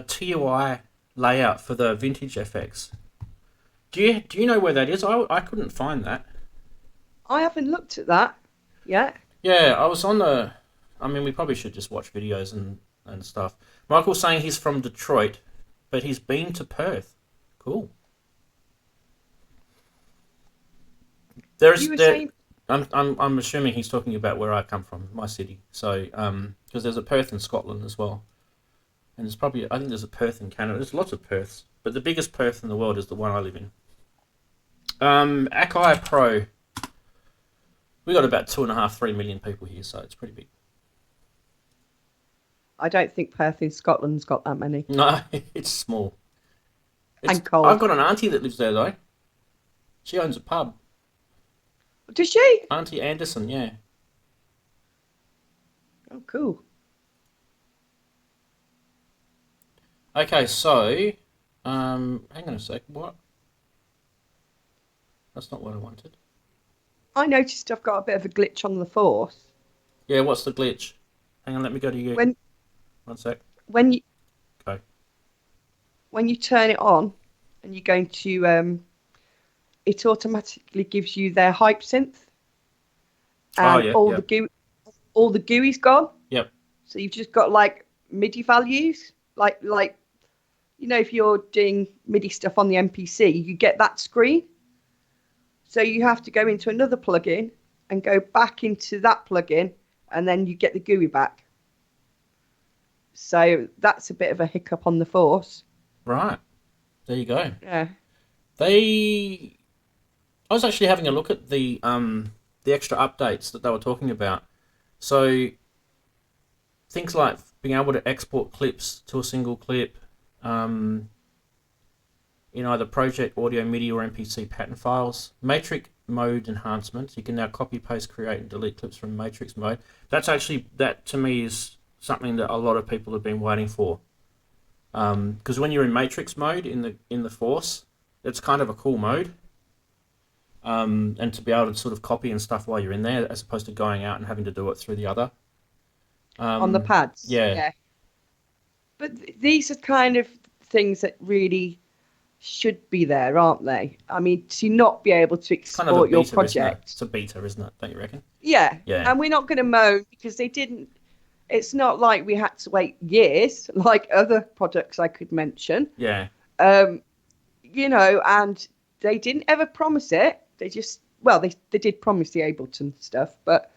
TUI layout for the Vintage FX. Do you know where that is? I couldn't find that. I haven't looked at that yet. Yeah, I was on the. I mean, we probably should just watch videos and stuff. Michael's saying he's from Detroit, but he's been to Perth. Cool. I'm assuming he's talking about where I come from, my city. So, because there's a Perth in Scotland as well, and I think there's a Perth in Canada. There's lots of Perths, but the biggest Perth in the world is the one I live in. Akai Pro. We got about 2.5-3 million people here, so it's pretty big. I don't think Perth in Scotland's got that many. No, it's small. And cold. I've got an auntie that lives there though. She owns a pub. Does she? Auntie Anderson, yeah. Oh, cool. Okay, so hang on a sec. What? That's not what I wanted. I noticed I've got a bit of a glitch on the Force. Yeah, what's the glitch? Hang on, let me go to you. One sec. When you Okay. turn it on and you're going to it automatically gives you their hype synth. And all the GUI's gone. Yep. So you've just got like MIDI values. Like if you're doing MIDI stuff on the MPC, you get that screen. So you have to go into another plugin and go back into that plugin, and then you get the GUI back. So that's a bit of a hiccup on the Force. Right. There you go. Yeah. I was actually having a look at the extra updates that they were talking about. So things like being able to export clips to a single clip, in either project, audio, MIDI, or MPC pattern files. Matrix mode enhancements. You can now copy, paste, create, and delete clips from matrix mode. That to me is something that a lot of people have been waiting for. Because when you're in matrix mode in the Force, it's kind of a cool mode. And to be able to sort of copy and stuff while you're in there, as opposed to going out and having to do it through the other. on the pads. Yeah. But these are kind of things that really should be there, aren't they? I mean, to not be able to export kind of your beta, project. It's a beta, isn't it? Don't you reckon? Yeah. Yeah. And we're not going to moan because they didn't. It's not like we had to wait years like other products I could mention. Yeah. You know, and they didn't ever promise it. They just, well, they did promise the Ableton stuff, but,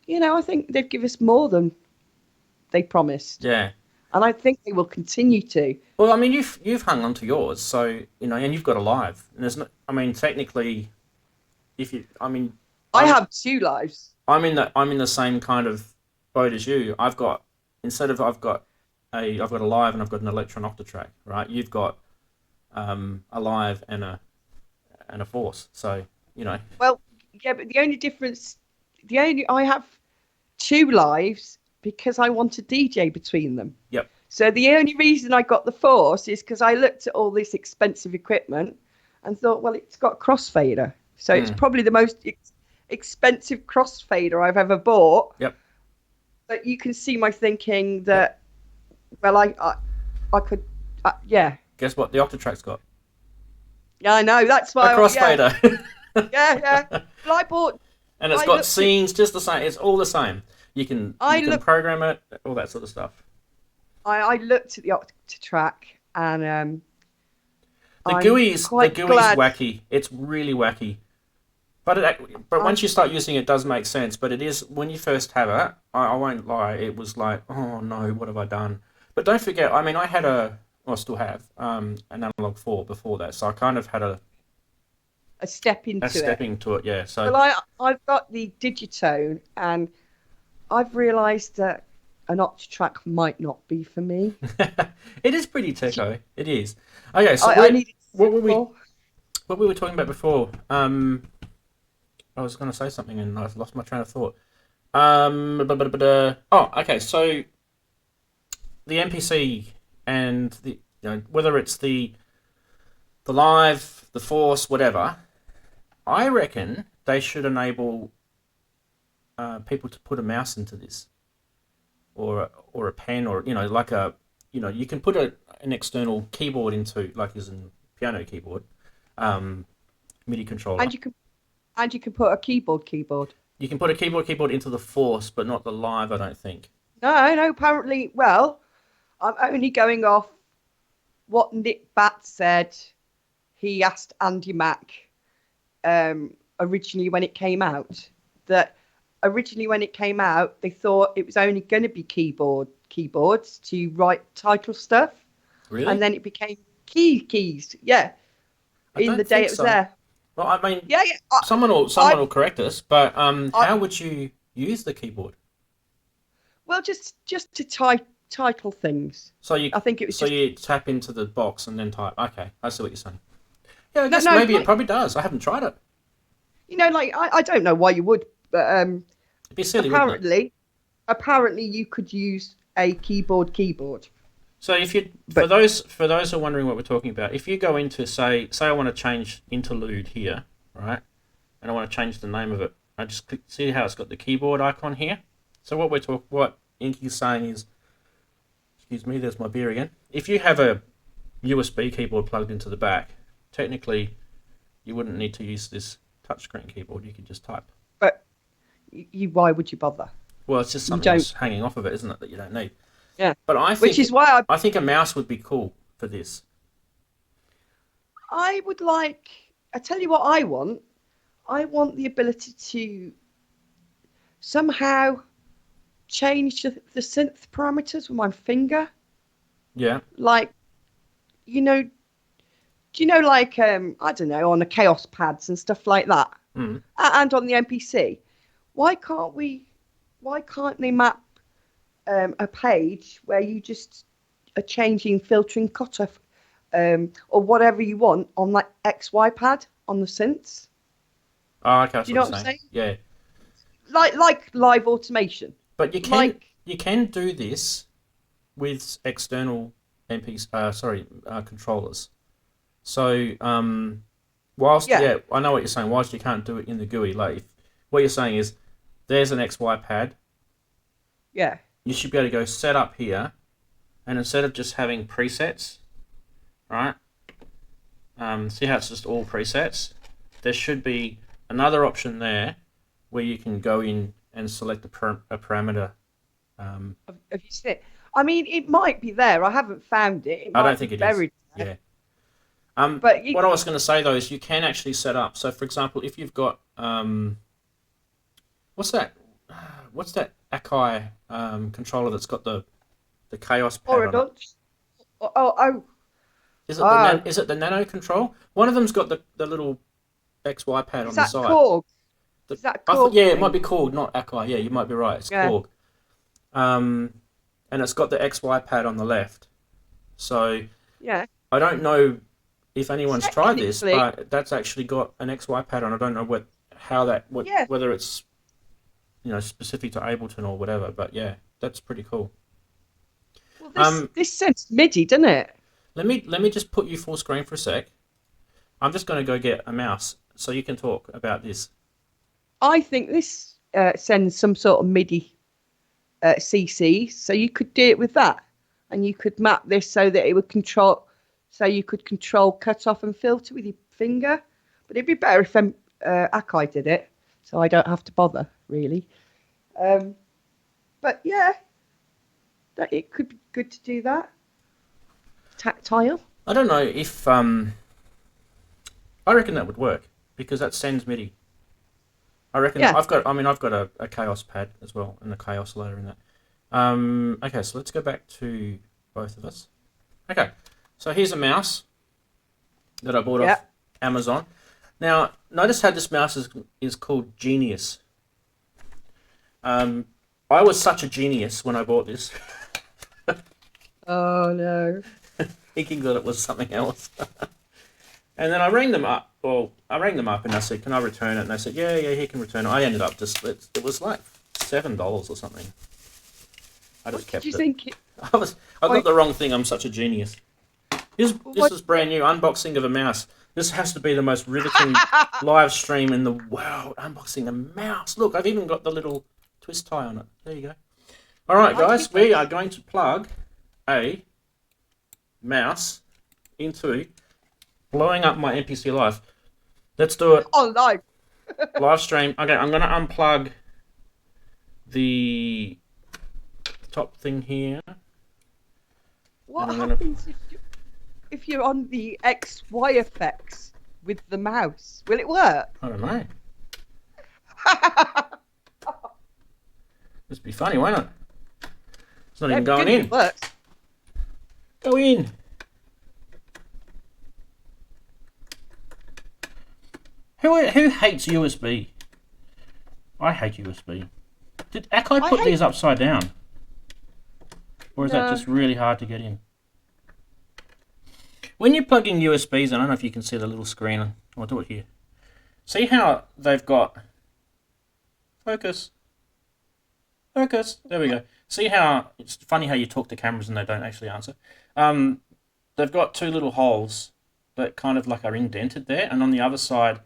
you know, I think they've given us more than they promised. Yeah. And I think they will continue to. Well, I mean, you've hung on to yours, so, you know, and you've got a live. And there's no, I mean, technically, I have 2 lives. I'm in the same kind of boat as you. I've got a live and I've got an Electro Octatrack, right? You've got a live and a force. So, you know. Well, yeah, but I have 2 lives because I want a DJ between them. Yep. So the only reason I got the force is because I looked at all this expensive equipment and thought, well, it's got crossfader. So it's probably the most expensive crossfader I've ever bought. Yep. But you can see my thinking that, well, I could, yeah. Guess what the Octatrack's got? Yeah, I know. That's why. A crossfader. Yeah. Well, I bought. And it's got scenes just the same. It's all the same. You can program it, all that sort of stuff. I looked at the Octatrack and the GUI's wacky. It's really wacky. But once you start using it, does make sense. But it is, when you first have it, I won't lie, it was like, oh no, what have I done? But don't forget, I mean, I had I still have an Analog 4 before that, so I kind of had a step into it. Yeah. So well, I've got the Digitone, and I've realised that an Octatrack might not be for me. It is pretty techo. It is. Okay, so what were we talking about before? I was going to say something and I've lost my train of thought. Okay. So the MPC and whether it's the live, the force, whatever, I reckon they should enable people to put a mouse into this, or a pen, or like you can put an external keyboard into, like as in piano keyboard, MIDI controller. And you can put a keyboard. You can put a keyboard into the force, but not the live, I don't think. No, apparently, well, I'm only going off what Nick Batt said. He asked Andy Mack originally when it came out. That originally when it came out, they thought it was only going to be keyboards to write title stuff. Really? And then it became keys. Yeah. In the day it was there. Well, I mean, yeah. Someone will correct us, but how would you use the keyboard? Well, just to title things. I think it was. So you tap into the box and then type. Okay, I see what you're saying. Yeah, I guess maybe it probably does. I haven't tried it. I don't know why you would, but it'd be silly. Apparently, you could use a keyboard. So for those who are wondering what we're talking about, if you go into say I want to change interlude here, right, and I want to change the name of it, I just click, see how it's got the keyboard icon here. So what Inky's saying is, excuse me, there's my beer again. If you have a USB keyboard plugged into the back, technically you wouldn't need to use this touchscreen keyboard. You could just type. But why would you bother? Well, it's just something else hanging off of it, isn't it, that you don't need? Yeah. But which is why I think a mouse would be cool for this. I tell you what I want. I want the ability to somehow change the synth parameters with my finger. Yeah. Like, do you know, like, I don't know, on the Chaos pads and stuff like that. Mm. And on the MPC. Why can't they map a page where you just are changing filtering cutoff or whatever you want on that XY pad on the synths? Oh, okay. Do you know what I'm saying? Yeah. Like live automation. But you can do this with external controllers. So whilst I know what you're saying. Whilst you can't do it in the GUI, like what you're saying is there's an XY pad. Yeah. you should be able to go set up here, and instead of just having presets, right? See how it's just all presets? There should be another option there where you can go in and select a parameter. Have you seen it? I mean, it might be there. I haven't found it. I don't think it is. Yeah. But what I was going to say though is you can actually set up. So, for example, if you've got what's that Akai controller that's got the chaos pad on it? Oh. Is it the nano control? One of them's got the little XY pad on the side. Korg? Is that Korg? Yeah, it might be Korg, not Akai. Yeah, you might be right. It's Korg. And it's got the XY pad on the left. So yeah, I don't know if anyone's tried this, but that's actually got an XY pad on. I don't know whether it's specific to Ableton or whatever. But yeah, that's pretty cool. Well, this sends MIDI, doesn't it? Let me just put you full screen for a sec. I'm just going to go get a mouse so you can talk about this. I think this sends some sort of MIDI CC, so you could do it with that, and you could map this so that it would control. So you could control cut off and filter with your finger. But it'd be better if Akai did it, so I don't have to bother really. But yeah, it could be good to do that. Tactile. I don't know if I reckon that would work because that sends MIDI. I reckon I've got a chaos pad as well and a chaos layer in that. Okay, so let's go back to both of us. Okay, so here's a mouse that I bought off Amazon. Now, notice how this mouse is called Genius. I was such a genius when I bought this. Oh no. Thinking that it was something else. And then I rang them up. Well, I rang them up and I said, "Can I return it?" And they said, "Yeah, you can return it." I ended up it was like $7 or something. I just kept it. What did you think? I got the wrong thing. I'm such a genius. This is brand new unboxing of a mouse. This has to be the most riveting live stream in the world. Unboxing a mouse. Look, I've even got the little twist tie on it. There you go. All right, guys, we are going to plug a mouse into blowing up my MPC live. Let's do it. Oh, live. Live stream. Okay, I'm going to unplug the top thing here. What happens if you're on the XY effects with the mouse? Will it work? I don't know. This be funny, won't it? It's not even going in. It works. Go in. Who hates USB? I hate USB. Did Akai put these upside down? Or is that just really hard to get in? When you're plugging USBs, I don't know if you can see the little screen. I'll do it here. See how they've got... Focus. There we go. See how... It's funny how you talk to cameras and they don't actually answer. They've got two little holes that kind of like are indented there. And on the other side,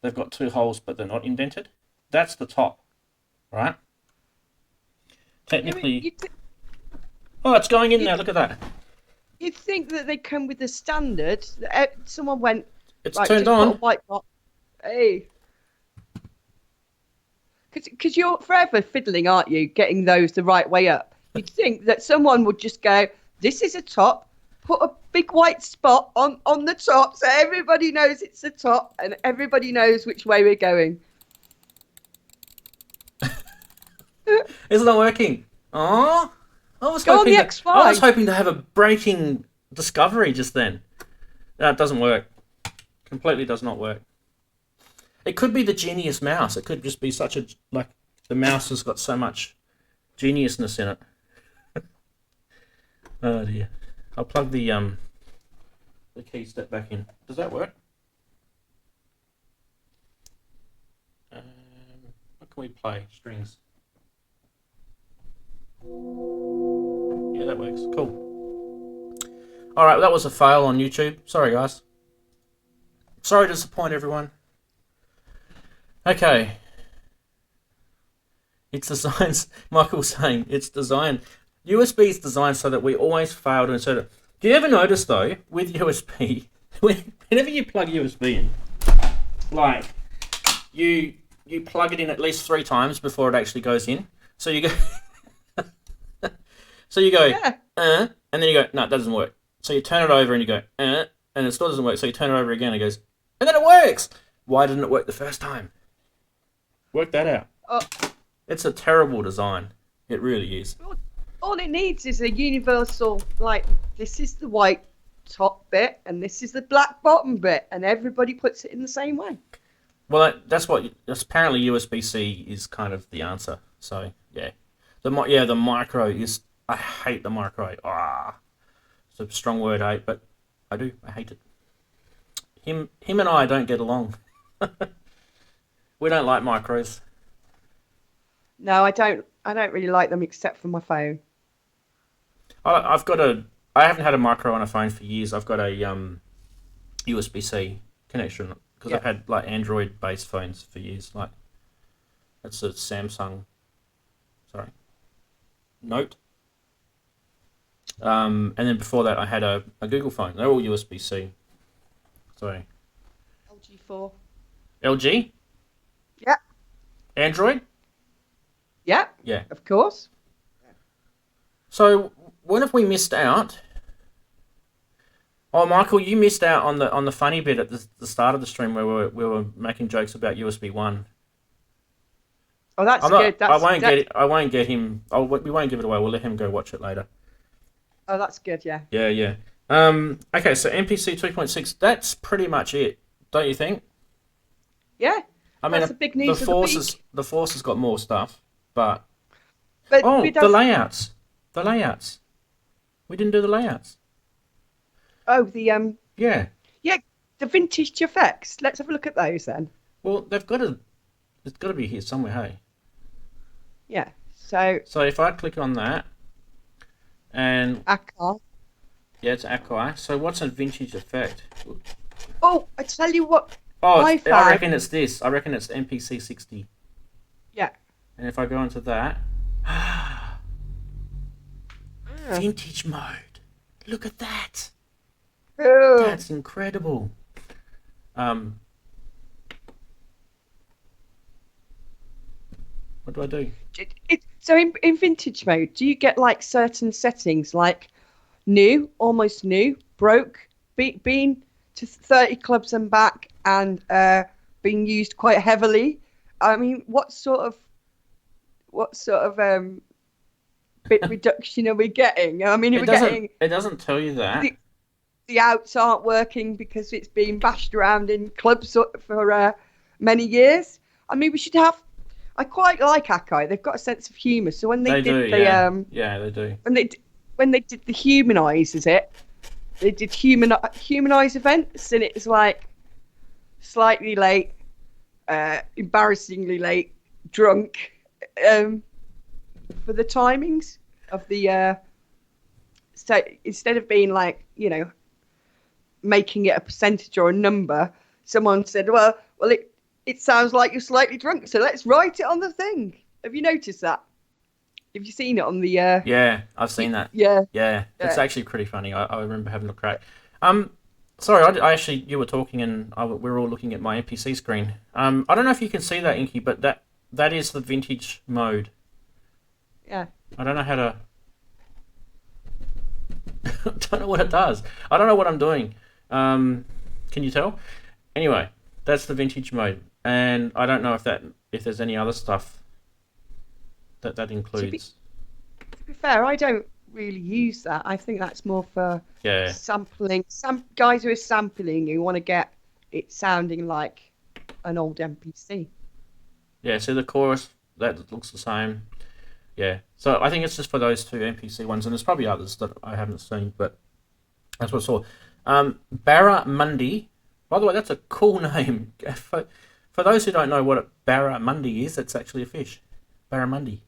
they've got two holes, but they're not indented. That's the top, right? Technically... Oh, it's going in now. Look at that. You'd think that they come with the standard. Someone went... It's turned on. White box. Hey. Because you're forever fiddling, aren't you, getting those the right way up. You'd think that someone would just go, this is a top, put a big white spot on the top so everybody knows it's the top and everybody knows which way we're going. It's not working. Oh, I was hoping to have a breaking discovery just then. No, it doesn't work. Completely does not work. It could be the genius mouse. It could just be the mouse has got so much geniusness in it. Oh dear. I'll plug the key step back in. Does that work? What can we play? Strings. Yeah, that works. Cool. Alright, that was a fail on YouTube. Sorry, guys. Sorry to disappoint everyone. Okay. It's designed. Michael's saying it's designed. USB is designed so that we always fail to insert it. Do you ever notice though with USB, whenever you plug USB in, like you plug it in at least 3 times before it actually goes in. So you go, Yeah. and then you go, no, it doesn't work. So you turn it over and you go, and it still doesn't work. So you turn it over again and it goes, and then it works. Why didn't it work the first time? Work that out. Oh. It's a terrible design. It really is. All it needs is a universal, like, this is the white top bit and this is the black bottom bit, and everybody puts it in the same way. Well, that's what apparently USB-C is kind of the answer. So yeah, the micro is. I hate the micro. It's a strong word, but I do. I hate it. Him and I don't get along. We don't like micros. No, I don't really like them except for my phone. I haven't had a micro on a phone for years. I've got a USB-C connection because I've had like Android-based phones for years. Like that's a Samsung. Sorry. Note. And then before that, I had a Google phone. They're all USB-C. Sorry. LG4. LG? Yeah. Android? Yeah. Yeah. Of course. So when have we missed out? Oh, Michael, you missed out on the funny bit at the start of the stream where we were making jokes about USB 1. Oh, that's good. I won't get him. We won't give it away. We'll let him go watch it later. Oh, that's good. Yeah. Yeah. Okay, so MPC 3.6. That's pretty much it, don't you think? Yeah. I mean, that's the big news the of Force the week. The Force has got more stuff, but the layouts. The layouts. We didn't do the layouts. Oh, the Yeah. Yeah, the vintage effects. Let's have a look at those then. Well, it's got to be here somewhere, hey. Yeah. So if I click on that, and Akai. yeah, it's Akai. So what's a vintage effect? Oh, I tell you what. Oh, I reckon it's this. I reckon it's MPC 60. Yeah. And if I go into that, vintage mode. Look at that. Oh. That's incredible. What do I do? So in vintage mode, do you get like certain settings like new, almost new, broke, been to 30 clubs and back, and being used quite heavily? I mean, what sort of bit reduction are we getting? I mean, It doesn't tell you that. The outs aren't working because it's been bashed around in clubs for many years. I mean, we should have. I quite like Akai. They've got a sense of humour. So when they did yeah, they do. When they did the Humanize, they did Humanize events, and it was like slightly late, embarrassingly late, drunk, for the timings of the. So instead of being like, making it a percentage or a number, someone said, well, it sounds like you're slightly drunk, so let's write it on the thing. Have you noticed that? Have you seen it on the... Yeah, I've seen that. Yeah. It's actually pretty funny. I remember having a crack. Sorry, I actually, you were talking and we were all looking at my MPC screen. I don't know if you can see that, Inky, but that is the vintage mode. Yeah. I don't know how to... I don't know what it does. I don't know what I'm doing. Can you tell? Anyway, that's the vintage mode. And I don't know if there's any other stuff that includes. To be fair, I don't really use that. I think that's more for sampling. Some guys who are sampling who want to get it sounding like an old MPC. Yeah, so the chorus, that looks the same. Yeah, so I think it's just for those two MPC ones, and there's probably others that I haven't seen, but that's what I saw. Barramundi. By the way, that's a cool name. For those who don't know what a barramundi is, it's actually a fish. Barramundi.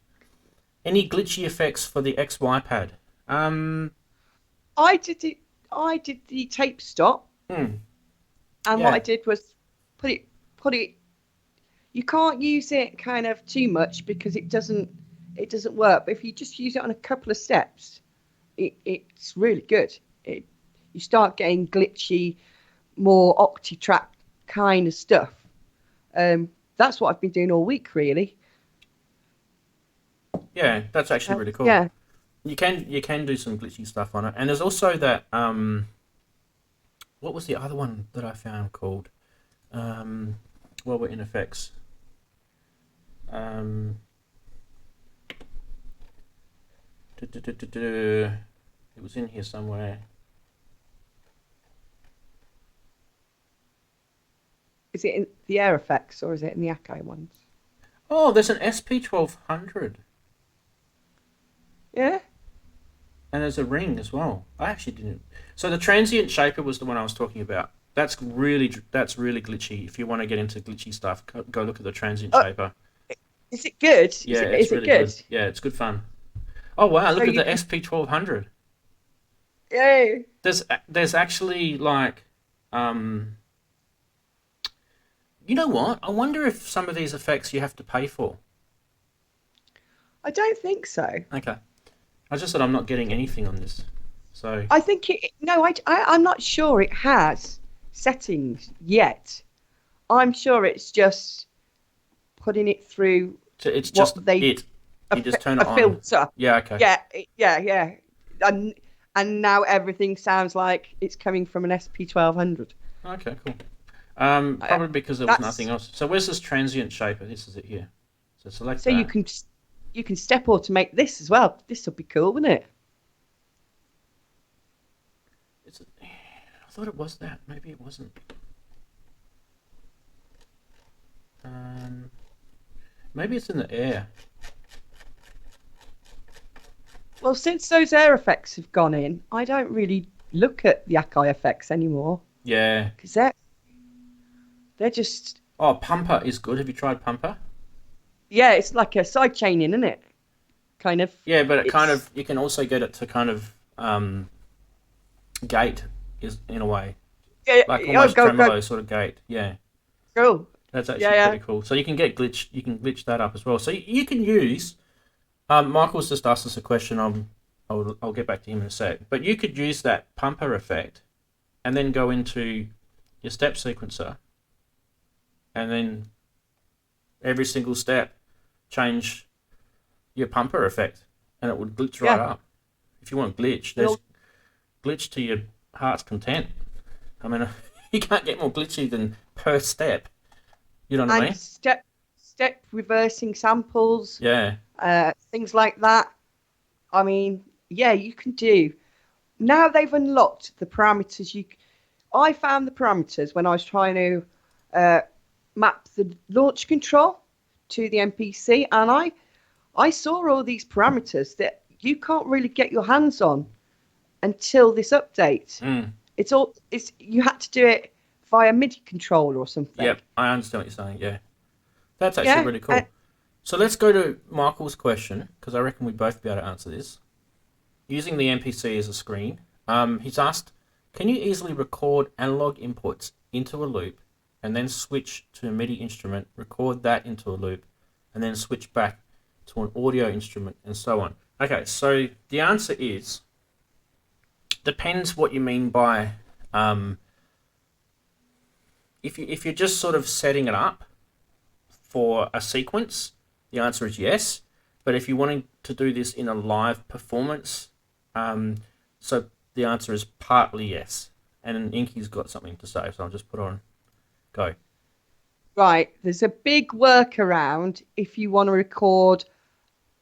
Any glitchy effects for the XY pad? I did the tape stop. And what I did was put it. you can't use it kind of too much because it doesn't work. But if you just use it on a couple of steps, it's really good. You start getting glitchy, more octi-track kind of stuff. That's what I've been doing all week, really. Yeah, that's actually really cool. Yeah. You can do some glitchy stuff on it, and there's also that what was the other one that I found called? Well, we're in effects. It was in here somewhere. Is it in the Air Effects or is it in the Akai ones? Oh, there's an SP1200. Yeah. And there's a ring as well. I actually didn't. So the transient shaper was the one I was talking about. That's really glitchy. If you want to get into glitchy stuff, go look at the transient shaper. Is it good? Yeah, is really it good? Yeah, it's good fun. Oh wow! Look at the SP1200. Yay! There's actually like, you know what? I wonder if some of these effects you have to pay for. I don't think so. Okay. I just said I'm not getting anything on this, so. I think I'm not sure it has settings yet. I'm sure it's just putting it through. So it's just you just turn it on. A filter. Yeah. Okay. Yeah. And now everything sounds like it's coming from an SP1200. Okay. Cool. Probably because there was nothing else. So where's this transient shaper? This is it here. So select. So that. you can step automate this as well. This will be cool, wouldn't it? I thought it was that. Maybe it wasn't. Maybe it's in the air. Well, since those air effects have gone in, I don't really look at the Akai effects anymore. Yeah. Because they're just. Oh, Pumper is good. Have you tried Pumper? Yeah, it's like a side chaining, isn't it? Kind of. Yeah, but you can also get it to kind of gate is in a way. Yeah, like almost tremolo sort of gate. Yeah. Cool. That's actually pretty cool. So you can glitch that up as well. So you can use. Michael's just asked us a question. I'll get back to him in a sec. But you could use that Pumper effect, and then go into your step sequencer, and then every single step change your Pumper effect, and it would glitch right up. If you want glitch, there's glitch to your heart's content. I mean, you can't get more glitchy than per step. You know what I mean? Step reversing samples. Yeah. Things like that. I mean, yeah, you can do. Now they've unlocked the parameters. I found the parameters when I was trying to map the launch control to the MPC, and I saw all these parameters that you can't really get your hands on until this update. You had to do it via MIDI controller or something. Yep, I understand what you're saying. Yeah, that's actually really cool. So let's go to Michael's question, because I reckon we'd both be able to answer this. Using the MPC as a screen, he's asked, can you easily record analog inputs into a loop and then switch to a MIDI instrument, record that into a loop, and then switch back to an audio instrument, and so on? Okay, so the answer is, depends what you mean by, if you're just sort of setting it up for a sequence, the answer is yes. But if you're wanting to do this in a live performance, so the answer is partly yes. And Inky's got something to say, so I'll just put on. Go. Right. There's a big workaround if you want to record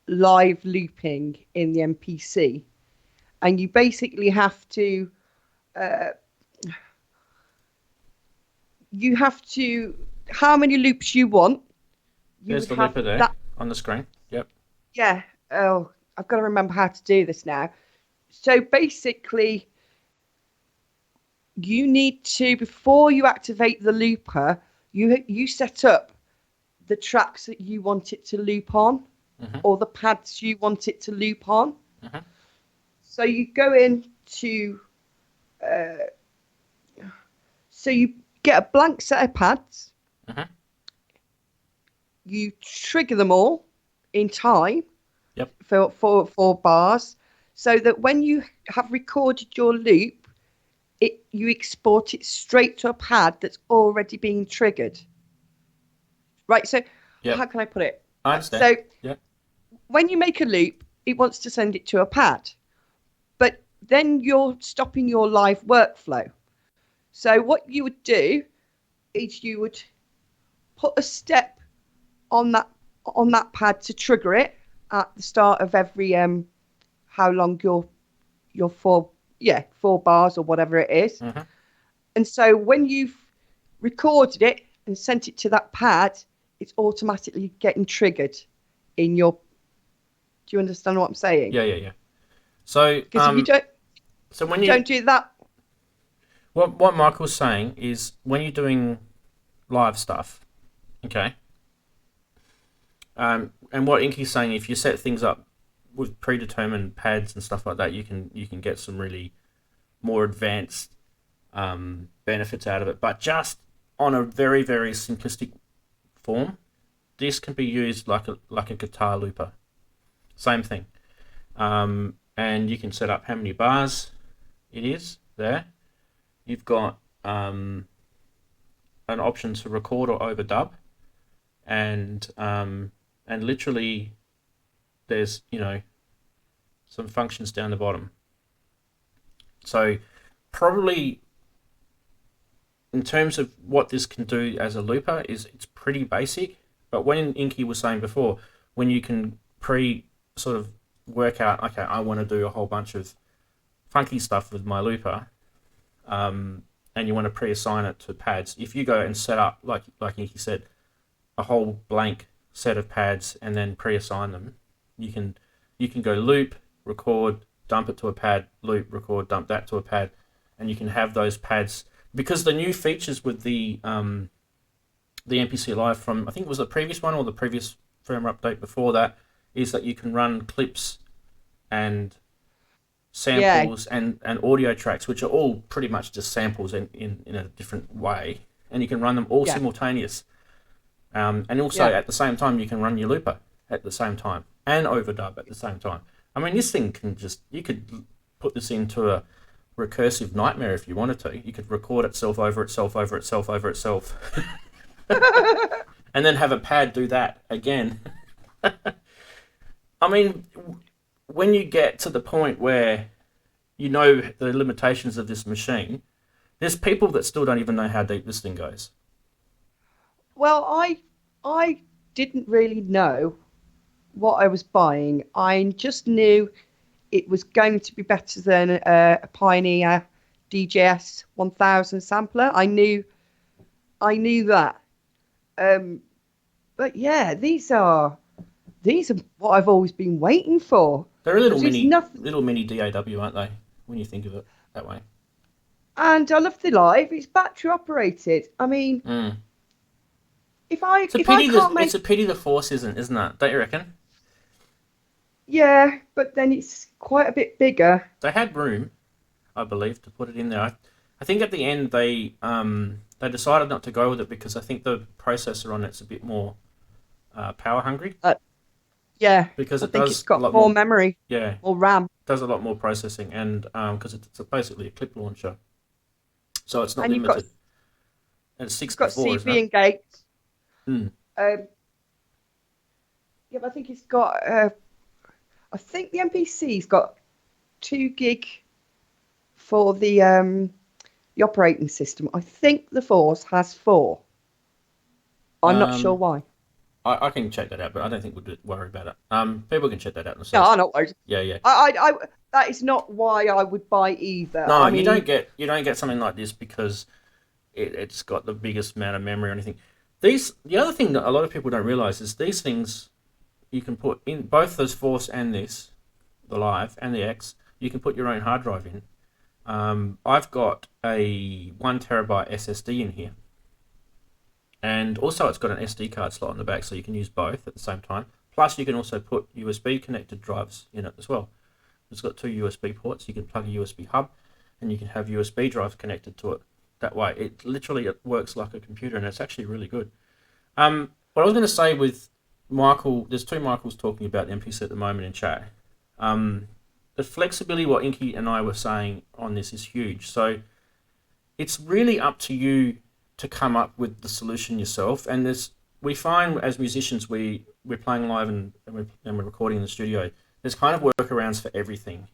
live looping in the MPC. And you basically have to... how many loops you want. There's the looper there on the screen. Yep. Yeah. Oh, I've got to remember how to do this now. So basically, you need to, before you activate the looper, you set up the tracks that you want it to loop on, or the pads you want it to loop on. So you go into, so you get a blank set of pads. you trigger them all in time. Yep. For bars, so that when you have recorded your loop, you export it straight to a pad that's already been triggered. Right. So how can I put it? I understand. So when you make a loop, it wants to send it to a pad, but then you're stopping your live workflow. So what you would do is you would put a step on that pad to trigger it at the start of every how long your 4 bars or whatever it is. Mm-hmm. And so when you've recorded it and sent it to that pad, it's automatically getting triggered in your. Do you understand what I'm saying? Yeah. So because if you don't, when you don't do that. What Michael's saying is when you're doing live stuff, okay. And what Inky's saying, if you set things up with predetermined pads and stuff like that, you can get some really more advanced benefits out of it. But just on a very, very simplistic form, this can be used like a guitar looper. Same thing. And you can set up how many bars it is there. You've got an option to record or overdub, and literally there's some functions down the bottom. So probably in terms of what this can do as a looper it's pretty basic. But when Inky was saying before, when you can sort of work out, okay, I want to do a whole bunch of funky stuff with my looper, and you want to pre-assign it to pads, if you go and set up, like Inky said, a whole blank set of pads and then pre-assign them, you can go loop, record, dump it to a pad, loop, record, dump that to a pad, and you can have those pads. Because the new features with the MPC Live from, I think it was the previous one or the previous firmware update before that, is that you can run clips and samples and audio tracks, which are all pretty much just samples in a different way, and you can run them all simultaneous. And also at the same time, you can run your looper at the same time and overdub at the same time. I mean, this thing you could put this into a recursive nightmare if you wanted to. You could record itself over itself, over itself, over itself. And then have a pad do that again. I mean, when you get to the point where you know the limitations of this machine, there's people that still don't even know how deep this thing goes. Well, I didn't really know what I was buying. I just knew it was going to be better than a Pioneer DJS 1000 sampler. I knew that. But yeah, these are what I've always been waiting for. They're a little mini DAW, aren't they? When you think of it that way. And I love the Live. It's battery operated. I mean, it's a pity the Force isn't it? Don't you reckon? Yeah, but then it's quite a bit bigger. They had room, I believe, to put it in there. I think at the end they decided not to go with it because I think the processor on it's a bit more power hungry. Yeah, because it's got more memory. Yeah, more RAM. It does a lot more processing, and because it's basically a clip launcher, so it's not limited. And it's 64. It's got CB and gates. Mm. Yeah, but I think it's got. I think the MPC's got 2 gig for the operating system. I think the Force has 4. I'm not sure why. I can check that out, but I don't think we'll worry about it. People can check that out themselves. No, I'm not worried. Yeah. I that is not why I would buy either. No, I mean, you don't get something like this because it's got the biggest amount of memory or anything. The other thing that a lot of people don't realize is these things you can put in both those Force and this, the Live and the X. You can put your own hard drive in. I've got a 1 terabyte SSD in here. And also it's got an SD card slot in the back, so you can use both at the same time. Plus you can also put USB connected drives in it as well. It's got 2 USB ports. You can plug a USB hub and you can have USB drives connected to it. That way it literally works like a computer, and it's actually really good. what I was going to say with Michael, there's two Michaels talking about the MPC at the moment in chat. The flexibility, what Inky and I were saying on this, is huge. So it's really up to you to come up with the solution yourself. And we find as musicians, we're playing live and we're recording in the studio. There's kind of workarounds for everything.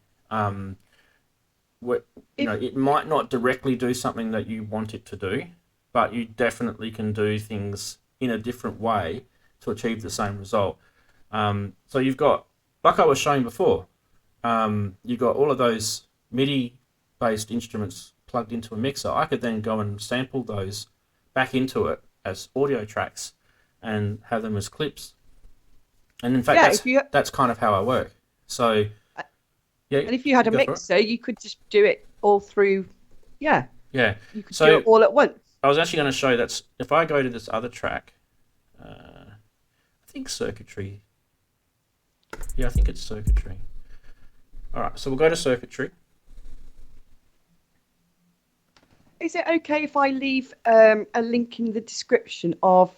It might not directly do something that you want it to do, but you definitely can do things in a different way to achieve the same result. So you've got, like I was showing before, you've got all of those MIDI-based instruments plugged into a mixer. I could then go and sample those back into it as audio tracks and have them as clips. And in fact, that's kind of how I work. So, yeah. And if you had a mixer, you could just do it all through. Yeah. Yeah. You could do it all at once. I was actually going to show that's if I go to this other track. I think circuitry. Yeah, I think it's circuitry. All right, so we'll go to circuitry. Is it okay if I leave a link in the description of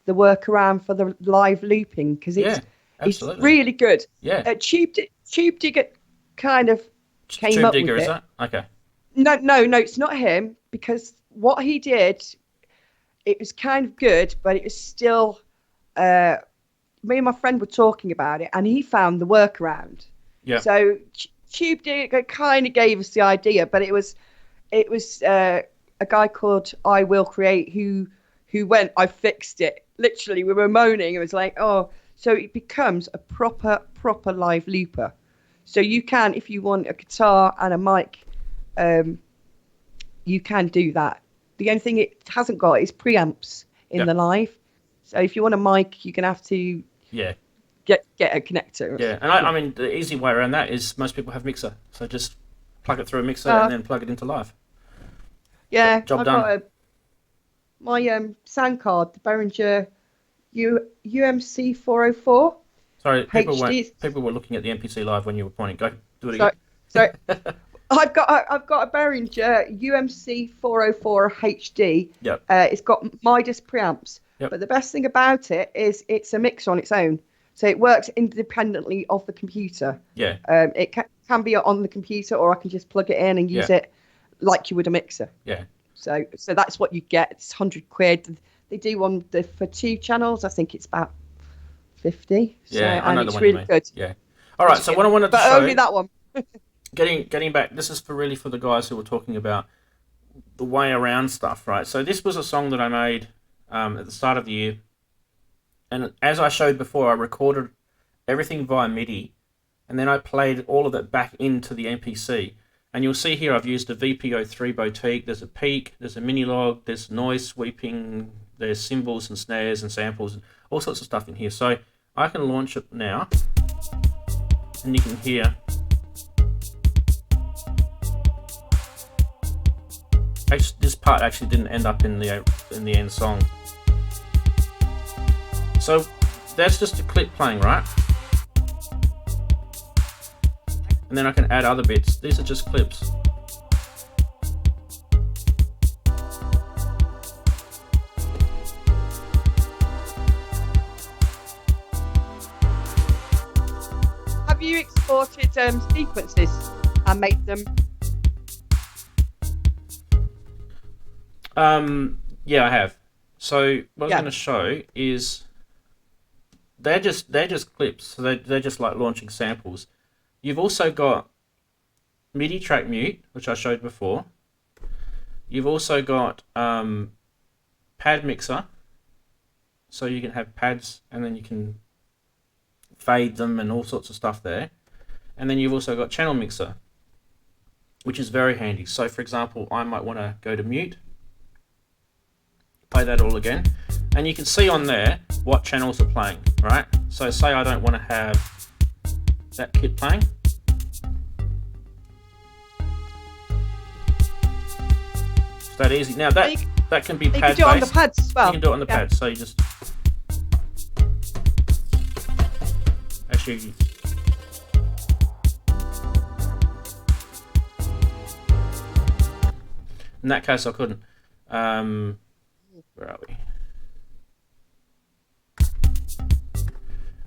the workaround for the live looping? Because it's really good. Yeah. Tube Digger kind of came up with it. Tube Digger, is that? Okay. No, it's not him, because what he did, it was kind of good, but it was still... me and my friend were talking about it, and he found the workaround. Yeah. So Tube Digger kind of gave us the idea, but it was a guy called I Will Create who went, I fixed it. Literally, we were moaning. It was like, oh, so it becomes a proper live looper. So you can, if you want a guitar and a mic, you can do that. The only thing it hasn't got is preamps in the live. So if you want a mic, you're gonna have to get a connector. Yeah, and I mean the easy way around that is most people have mixer, so just plug it through a mixer and then plug it into live. Yeah, job done. Got my sound card, the Behringer UMC 404. Sorry, people were looking at the MPC live when you were pointing. Go do it again. Sorry. I've got a Behringer UMC 404 HD. Yep. It's got Midas preamps. Yep. But the best thing about it is it's a mixer on its own. So it works independently of the computer. Yeah. It can be on the computer, or I can just plug it in and use it like you would a mixer. Yeah. So that's what you get. It's £100. They do one for 2 channels. I think it's about 50. Yeah, I know the one really good. Yeah. All right. So what I wanted to show. But only that one. Getting back. This is really for the guys who were talking about the way around stuff, right? So this was a song that I made at the start of the year, and as I showed before, I recorded everything via MIDI, and then I played all of it back into the MPC. And you'll see here I've used a VPO3 boutique. There's a peak, there's a mini log, there's noise sweeping, there's cymbals and snares and samples, and all sorts of stuff in here. So I can launch it now, and you can hear. This part actually didn't end up in the end song. So that's just a clip playing, right? And then I can add other bits. These are just clips. Have you exported sequences and made them? Yeah, I have. So what I was going to show is they're just clips. So they're just like launching samples. You've also got MIDI track mute, which I showed before. You've also got pad mixer, so you can have pads and then you can fade them and all sorts of stuff there. And then you've also got channel mixer, which is very handy. So for example, I might want to go to mute, play that all again, and you can see on there what channels are playing, right? So say I don't want to have that kit playing. It's that easy. Now that can be pad based. You can do it on the pads as well. You can do it on the pads. So you just actually. In that case, I couldn't. Where are we?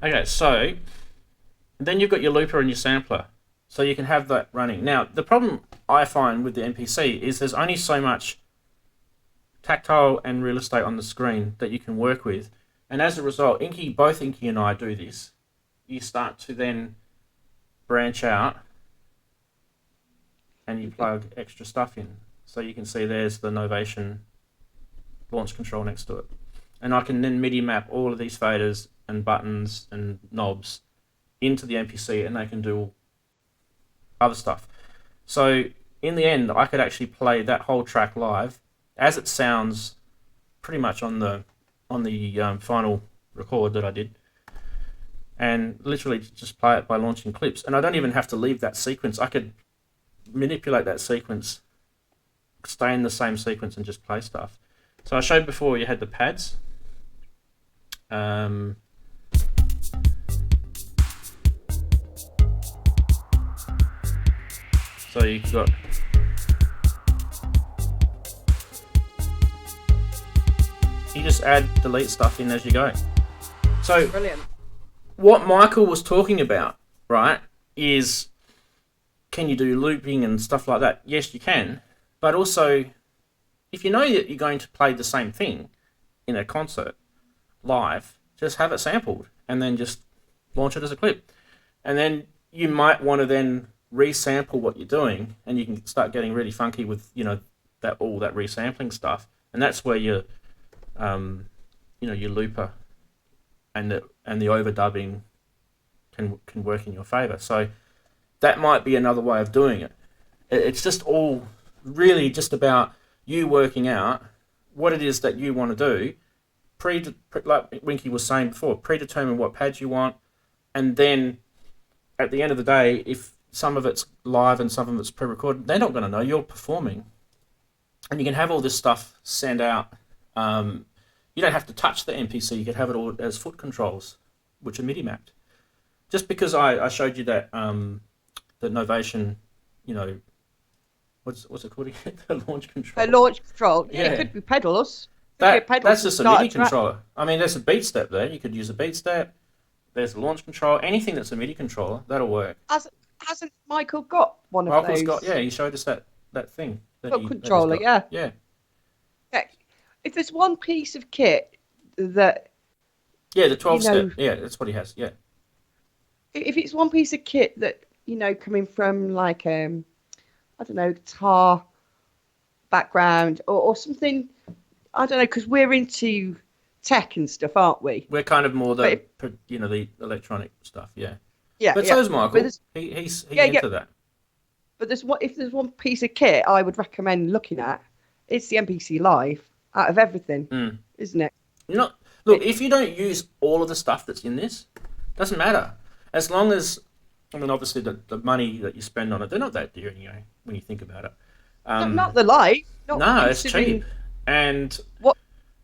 Okay, so then you've got your looper and your sampler. So you can have that running. Now, the problem I find with the MPC is there's only so much tactile and real estate on the screen that you can work with. And as a result, both Inky and I do this. You start to then branch out and you plug extra stuff in. So you can see there's the Novation launch control next to it. And I can then MIDI map all of these faders and buttons and knobs into the MPC, and they can do other stuff. So in the end, I could actually play that whole track live as it sounds pretty much on the final record that I did, and literally just play it by launching clips. And I don't even have to leave that sequence. I could manipulate that sequence, stay in the same sequence, and just play stuff. So I showed before you had the pads. So you've got you just add, delete stuff in as you go. So Brilliant. What Michael was talking about, right, is can you do looping and stuff like that? Yes, you can. But also, if you know that you're going to play the same thing in a concert live, just have it sampled and then just launch it as a clip. And then you might want to then resample what you're doing, and you can start getting really funky with, you know, that all that resampling stuff. And that's where your your looper and the overdubbing can work in your favor. So that might be another way of doing it. It's just all really just about you working out what it is that you want to do. Like Winky was saying before, predetermine what pads you want, and then at the end of the day, if some of it's live and some of it's pre-recorded, they're not going to know you're performing. And you can have all this stuff sent out. You don't have to touch the MPC. You could have it all as foot controls, which are MIDI mapped. Just because I showed you that the Novation, you know, what's it called again? The launch control. A launch control. Yeah, Yeah. it could be pedals. That's just a MIDI track. controller. I mean, there's a beat step there. You could use a beat step. There's a launch control. Anything that's a MIDI controller, that'll work. Hasn't Michael got one of Michael's those? got, yeah, he showed us that thing. Foot controller, yeah. Yeah. If there's one piece of kit that... Yeah, the 12 You know- step. Yeah, that's what he has, yeah. If it's one piece of kit that, you know, coming from like, I don't know, guitar background or something, I don't know, because we're into tech and stuff, aren't we? We're kind of more the electronic stuff, yeah. Yeah. But yeah. so's Michael. But He's Yeah, into that. But if there's one piece of kit I would recommend looking at, it's the MPC Live out of everything, isn't it? Look, if you don't use all of the stuff that's in this, doesn't matter. As long as, I mean, obviously the money that you spend on it, they're not that dear anyway when you think about it. Not the Live. No, it's cheap. And what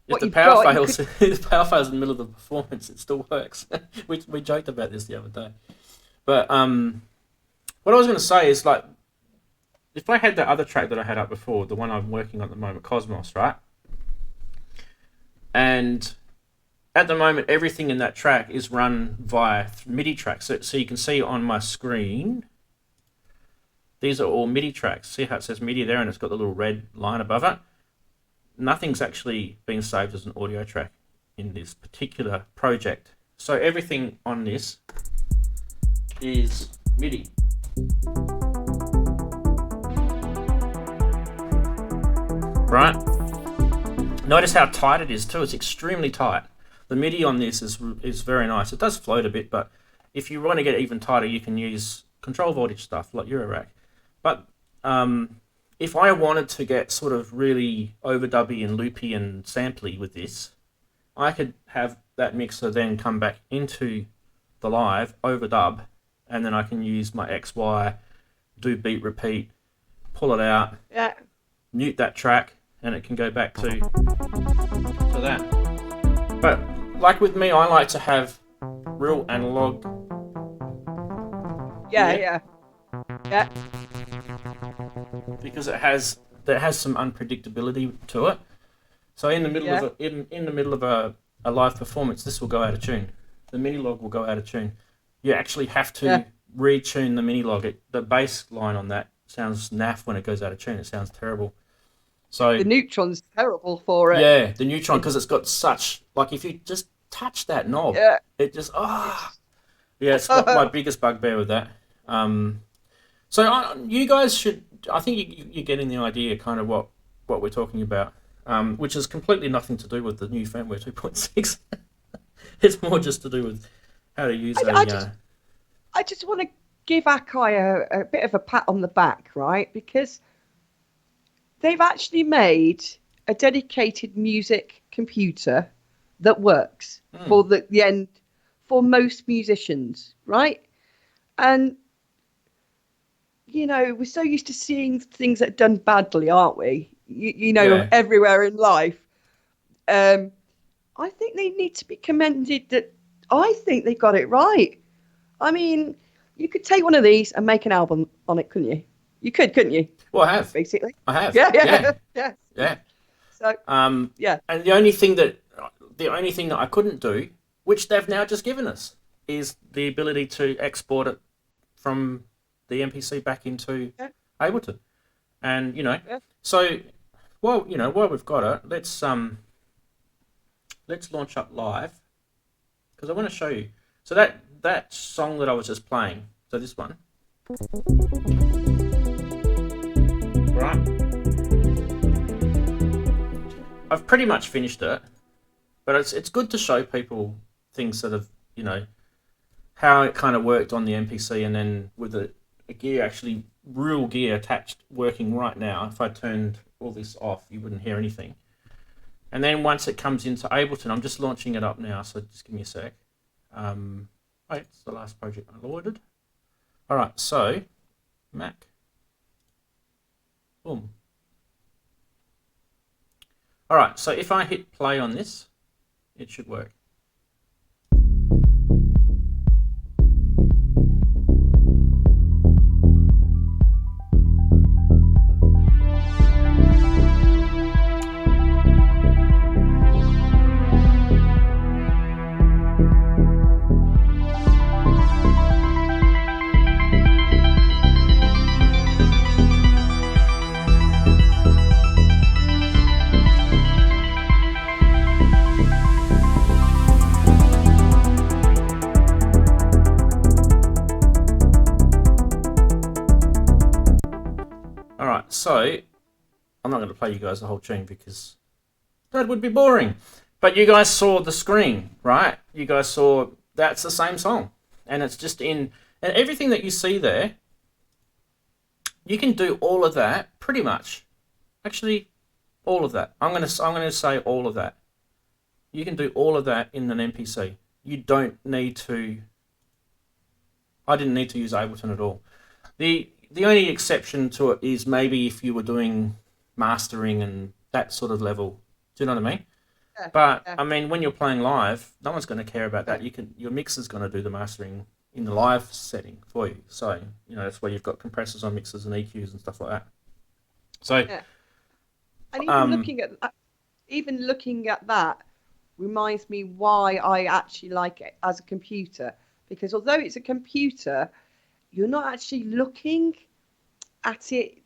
if the you've power got, fails, if the power fails in the middle of the performance, it still works. we joked about this the other day. But what I was going to say is, like, if I had that other track that I had up before, the one I'm working on at the moment, Cosmos, right? And at the moment, everything in that track is run via MIDI tracks. So you can see on my screen, these are all MIDI tracks. See how it says MIDI there and it's got the little red line above it? Nothing's actually been saved as an audio track in this particular project. So everything on this is MIDI. Right? Notice how tight it is too. It's extremely tight. The MIDI on this is very nice. It does float a bit, but if you want to get even tighter, you can use control voltage stuff like Eurorack. But if I wanted to get sort of really overdubby and loopy and samply with this, I could have that mixer then come back into the live, overdub, and then I can use my XY, do beat repeat, pull it out, mute that track, and it can go back to that. But like with me, I like to have real analog. Yeah. Because it has some unpredictability to it. So in the middle of in the middle of a live performance, this will go out of tune. the MIDI log will go out of tune. You actually have to retune the MIDI log. The bass line on that sounds naff when it goes out of tune. It sounds terrible. So the neutron's terrible for it. Yeah, the neutron, because it's got such, like, if you just touch that knob, it just yeah, it's got my biggest bugbear with that. So you guys should, I think you're getting the idea kind of what we're talking about, which is completely nothing to do with the new firmware 2.6. It's more just to do with how to use I just want to give Akai a bit of a pat on the back, right? Because they've actually made a dedicated music computer that works for the end for most musicians, right? And you know, we're so used to seeing things that are done badly, aren't we? You know, everywhere in life. I think they need to be commended that I think they got it right. I mean, you could take one of these and make an album on it, couldn't you? You could, couldn't you? Well, I have. Basically. I have. Yeah. So, And the only thing that I couldn't do, which they've now just given us, is the ability to export it from the MPC back into Ableton. And, you know, so, well, you know, while we've got it, let's launch up live, because I want to show you. So that song that I was just playing, so this one, right? I've pretty much finished it, but it's good to show people things that have, you know, how it kind of worked on the MPC, and then with a gear, actually real gear attached, working right now. If I turned all this off, you wouldn't hear anything. And then once it comes into Ableton, I'm just launching it up now, so just give me a sec. Wait, it's the last project I loaded. All right, so Mac, boom. All right, so if I hit play on this, it should work. So, I'm not going to play you guys the whole tune because that would be boring. But you guys saw the screen, right? You guys saw that's the same song. And it's just in... And everything that you see there, you can do all of that, pretty much. Actually, all of that. I'm going to say all of that. You can do all of that in an MPC. You don't need to... I didn't need to use Ableton at all. The only exception to it is maybe if you were doing mastering and that sort of level. Do you know what I mean? But I mean, when you're playing live, no one's going to care about that. Your mixer's going to do the mastering in the live setting for you. So, you know, that's where you've got compressors on mixers and EQs and stuff like that. So, and even looking at that reminds me why I actually like it as a computer, because although it's a computer, you're not actually looking at it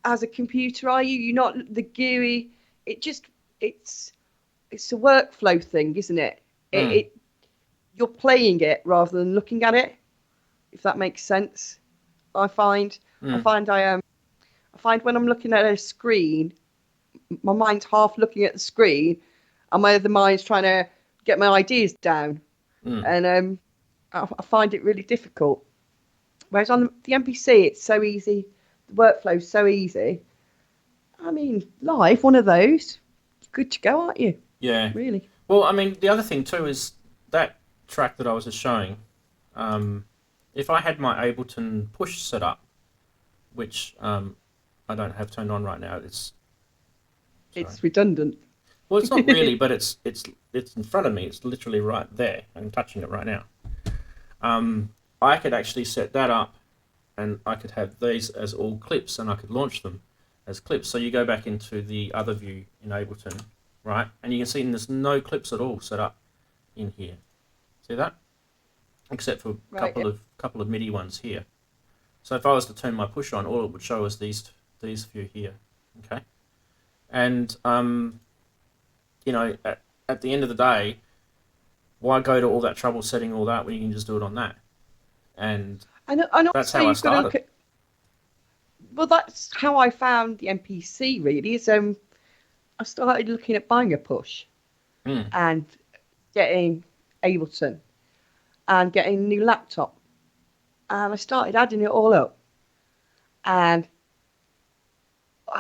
as a computer, are you? You're not the Geeky. It's a workflow thing, isn't it? You're playing it rather than looking at it, if that makes sense. I find when I'm looking at a screen, my mind's half looking at the screen, and my other mind's trying to get my ideas down, and I find it really difficult. Whereas on the MPC, it's so easy. The workflow's so easy. I mean, live, one of those, you're good to go, aren't you? Yeah. Really. Well, I mean, the other thing too is that track that I was just showing. If I had my Ableton push set up, which I don't have turned on right now, it's redundant. Well, it's not really, but it's in front of me. It's literally right there. I'm touching it right now. I could actually set that up, and I could have these as all clips, and I could launch them as clips. So you go back into the other view in Ableton, right? And you can see there's no clips at all set up in here. See that? Except for a Right, couple of MIDI ones here. So if I was to turn my push on, all it would show is these few here. Okay, and you know, at the end of the day, why go to all that trouble setting all that when you can just do it on that? And that's how I started. Well, that's how I found the MPC. Really, is I started looking at buying a push and getting Ableton and getting a new laptop, and I started adding it all up, and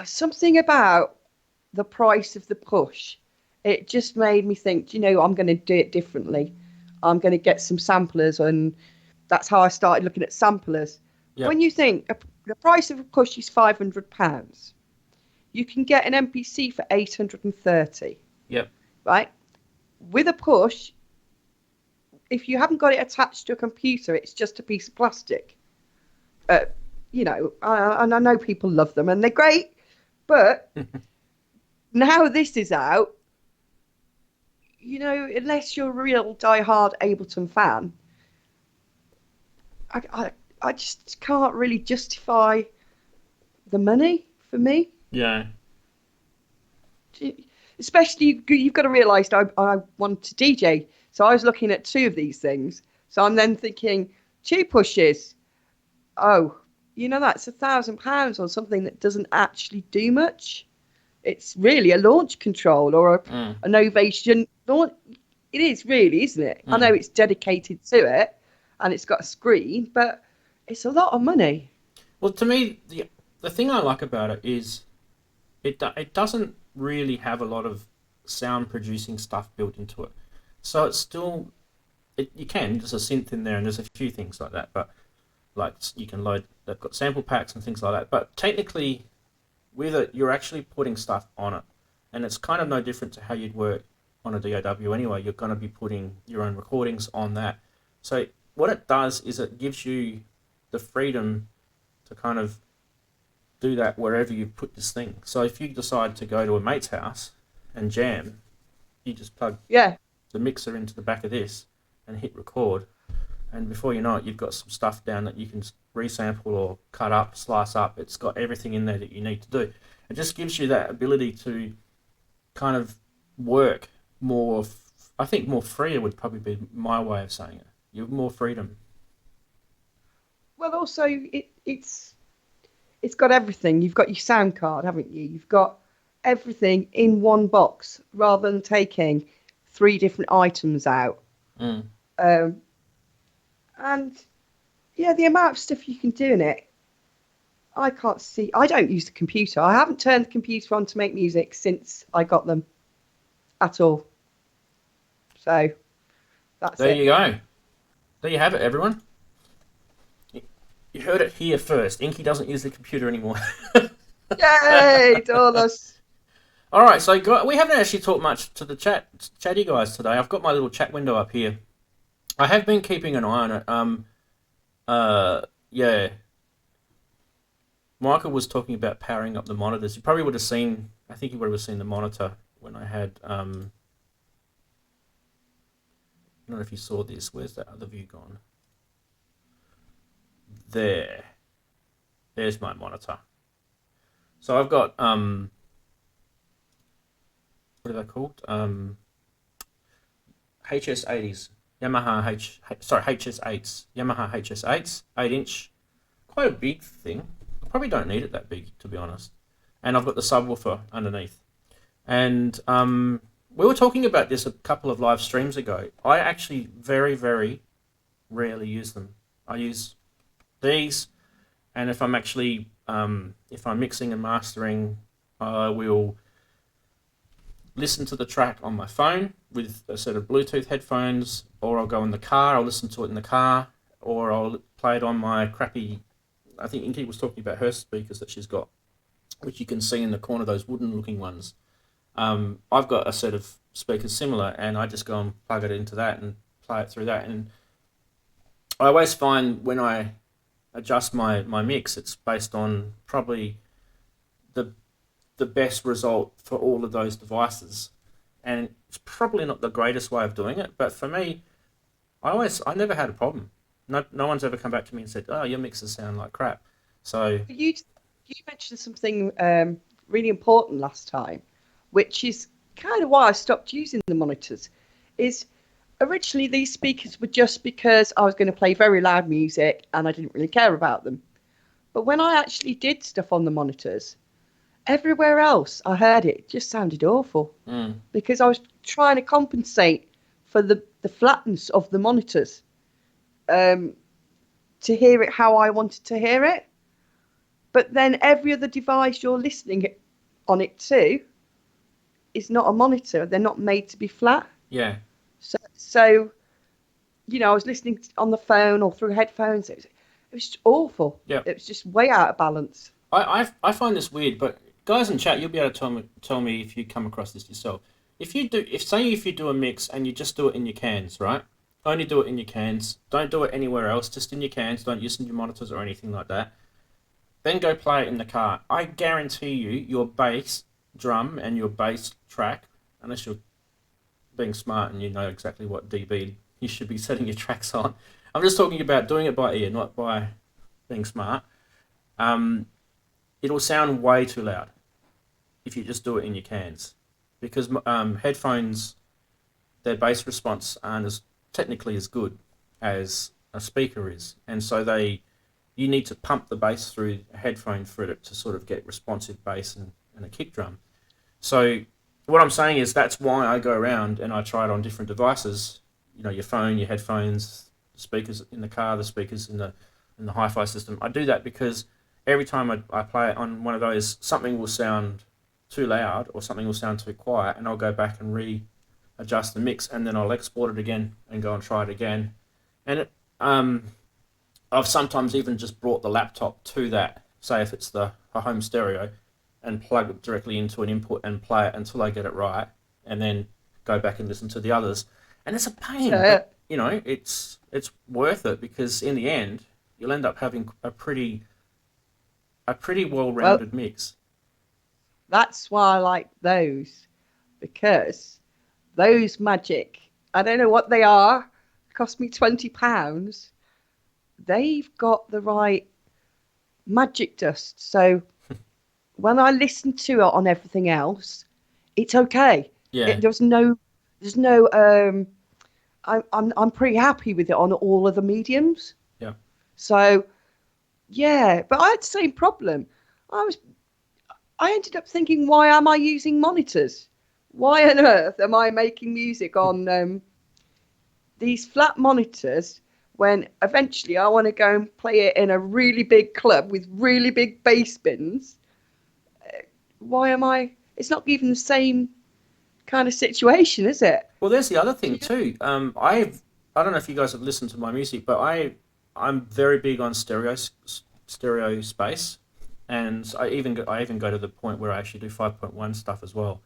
something about the price of the push, it just made me think, you know, I'm going to do it differently. I'm going to get some samplers, and that's how I started looking at samplers. Yep. When you think the price of a push is £500, you can get an MPC for 830. Yep. Right? With a push, if you haven't got it attached to a computer, it's just a piece of plastic. You know, and I know people love them and they're great, but now this is out, you know, unless you're a real die-hard Ableton fan, I just can't really justify the money for me. Yeah. Especially, you've got to realise I want to DJ. So I was looking at two of these things. So I'm then thinking, two pushes. Oh, you know, that's £1,000 on something that doesn't actually do much. It's really a launch control or a Novation launch. It is really, isn't it? I know it's dedicated to it and it's got a screen, but it's a lot of money. Well, to me, the thing I like about it is it doesn't really have a lot of sound producing stuff built into it. So it's still, you can, there's a synth in there and there's a few things like that, but like you can load, they've got sample packs and things like that, but technically with it, you're actually putting stuff on it. And it's kind of no different to how you'd work on a DAW anyway. You're going to be putting your own recordings on that. So what it does is it gives you the freedom to kind of do that wherever you put this thing. So if you decide to go to a mate's house and jam, you just plug the mixer into the back of this and hit record. And before you know it, you've got some stuff down that you can resample or cut up, slice up. It's got everything in there that you need to do. It just gives you that ability to kind of work more, I think more freer would probably be my way of saying it. You have more freedom. Well, also, it's got everything. You've got your sound card, haven't you? You've got everything in one box rather than taking 3 different items out. And yeah, the amount of stuff you can do in it, I can't see. I don't use the computer. I haven't turned the computer on to make music since I got them at all. So that's there you go. There you have it, everyone. You heard it here first. Inky doesn't use the computer anymore. Yay, told us. All right, so we haven't actually talked much to the chatty guys today. I've got my little chat window up here. I have been keeping an eye on it. Yeah. Michael was talking about powering up the monitors. You probably would have seen, I think you would have seen the monitor when I had, I don't know if you saw this. Where's that other view gone? There's my monitor. So I've got, what are they called? HS80s. Yamaha HS8s. Yamaha HS8s, 8-inch. Quite a big thing. I probably don't need it that big, to be honest. And I've got the subwoofer underneath. And we were talking about this a couple of live streams ago. I actually very, very rarely use them. I use these, and if I'm actually, if I'm mixing and mastering, I will listen to the track on my phone with a set of Bluetooth headphones, or I'll go in the car, I'll listen to it in the car, or I'll play it on my crappy, I think Inky was talking about her speakers that she's got, which you can see in the corner, those wooden looking ones. I've got a set of speakers similar, and I just go and plug it into that and play it through that. And I always find when I adjust my mix, it's based on probably the best result for all of those devices. And it's probably not the greatest way of doing it, but for me, I never had a problem. No one's ever come back to me and said, "Oh, your mixes sound like crap." So you mentioned something really important last time, which is kind of why I stopped using the monitors. Is originally these speakers were just because I was going to play very loud music and I didn't really care about them. But when I actually did stuff on the monitors, everywhere else I heard it just sounded awful because I was trying to compensate for the flatness of the monitors to hear it how I wanted to hear it. But then every other device you're listening on it to is not a monitor. They're not made to be flat. Yeah. So I was listening on the phone or through headphones. It was just awful. Yeah. It was just way out of balance. I find this weird, but guys in chat, you'll be able to tell me if you come across this yourself. If you do a mix and you just do it in your cans, right? Only do it in your cans. Don't do it anywhere else. Just in your cans. Don't use your monitors or anything like that. Then go play it in the car. I guarantee you, your bass drum and your bass track, unless you're being smart and you know exactly what dB you should be setting your tracks on. I'm just talking about doing it by ear, not by being smart. It'll sound way too loud if you just do it in your cans, because headphones, their bass response aren't technically as good as a speaker is, and so you need to pump the bass through a headphone for it to sort of get responsive bass and a kick drum. So what I'm saying is that's why I go around and I try it on different devices. Your phone, your headphones, the speakers in the car, the speakers in the hi-fi system. I do that because every time I play it on one of those, something will sound too loud or something will sound too quiet, and I'll go back and readjust the mix, and then I'll export it again and go and try it again. And I've sometimes even just brought the laptop to that, say if it's a home stereo, and plug it directly into an input and play it until I get it right, and then go back and listen to the others. And it's a pain, but, it's worth it, because in the end, you'll end up having a pretty well-rounded mix. That's why I like those, because those Magic, I don't know what they are, cost me £20. They've got the right magic dust. So when I listen to it on everything else, it's okay. Yeah. I'm pretty happy with it on all of the mediums. Yeah. So, yeah, but I had the same problem. I ended up thinking, why am I using monitors? Why on earth am I making music on these flat monitors when eventually I want to go and play it in a really big club with really big bass bins? Why am I? It's not even the same kind of situation, is it? Well, there's the other thing too. I don't know if you guys have listened to my music, but I'm very big on stereo space, and I even go to the point where I actually do 5.1 stuff as well.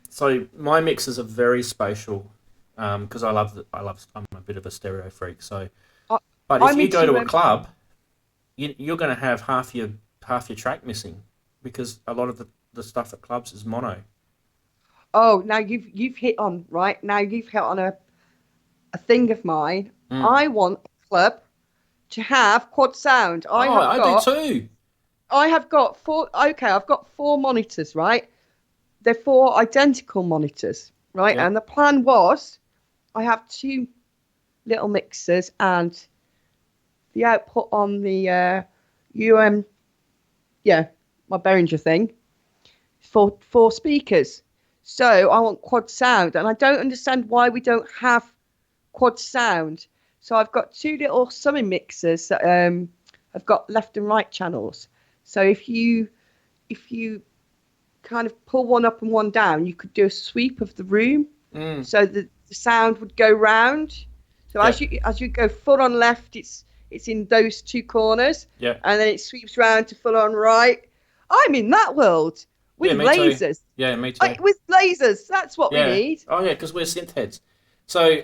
So my mixes are very spatial, because I'm a bit of a stereo freak. So, but if you go to a club, you're going to have half your track missing, because a lot of the stuff at clubs is mono. Oh, now you've hit on a thing of mine. I want a club to have quad sound. I do too. I have got four. Okay, I've got 4 monitors, right? They're 4 identical monitors, right? Yeah. And the plan was, I have 2 little mixers and the output on the my Behringer thing for 4 speakers. So I want quad sound, and I don't understand why we don't have quad sound. So I've got 2 little summing mixers that I've got left and right channels. So if you kind of pull one up and one down, you could do a sweep of the room, so the sound would go round. So as you go full on left, it's in those 2 corners, and then it sweeps round to full on right. I'm in that world. With lasers. Too. Yeah, me too. With lasers, that's what we need. Oh, yeah, because we're synth heads. So,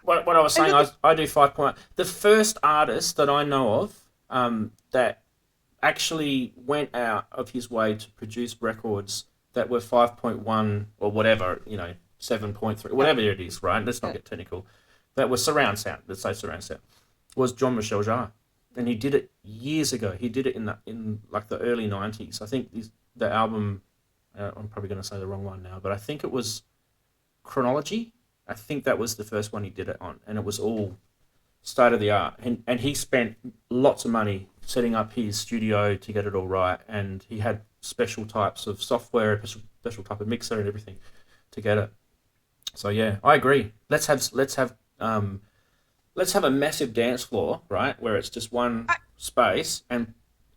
what I was saying, I do 5.1. The first artist that I know of that actually went out of his way to produce records that were 5.1 or whatever, 7.3, whatever it is, right? Let's not get technical. that was surround sound, let's say surround sound, was Jean-Michel Jarre. And he did it years ago. He did it in like the early 90s. I think the album, I'm probably going to say the wrong one now, but I think it was Chronology. I think that was the first one he did it on, and it was all state of the art. And he spent lots of money setting up his studio to get it all right, and he had special types of software, special type of mixer and everything to get it. So yeah, I agree. Let's have a massive dance floor, right, where it's just one space, and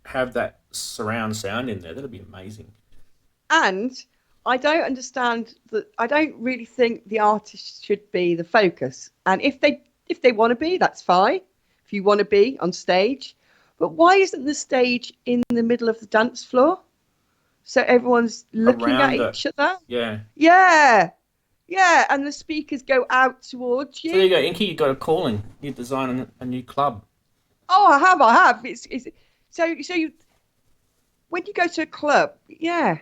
have that surround sound in there. That'd be amazing. And I don't understand that. I don't really think the artist should be the focus. And if they want to be, that's fine. If you want to be on stage, but why isn't the stage in the middle of the dance floor, so everyone's looking at each other? Yeah. Yeah. Yeah, and the speakers go out towards you. So there you go, Inky. You got a calling. You design a new club. Oh, I have. It's so you, when you go to a club, yeah.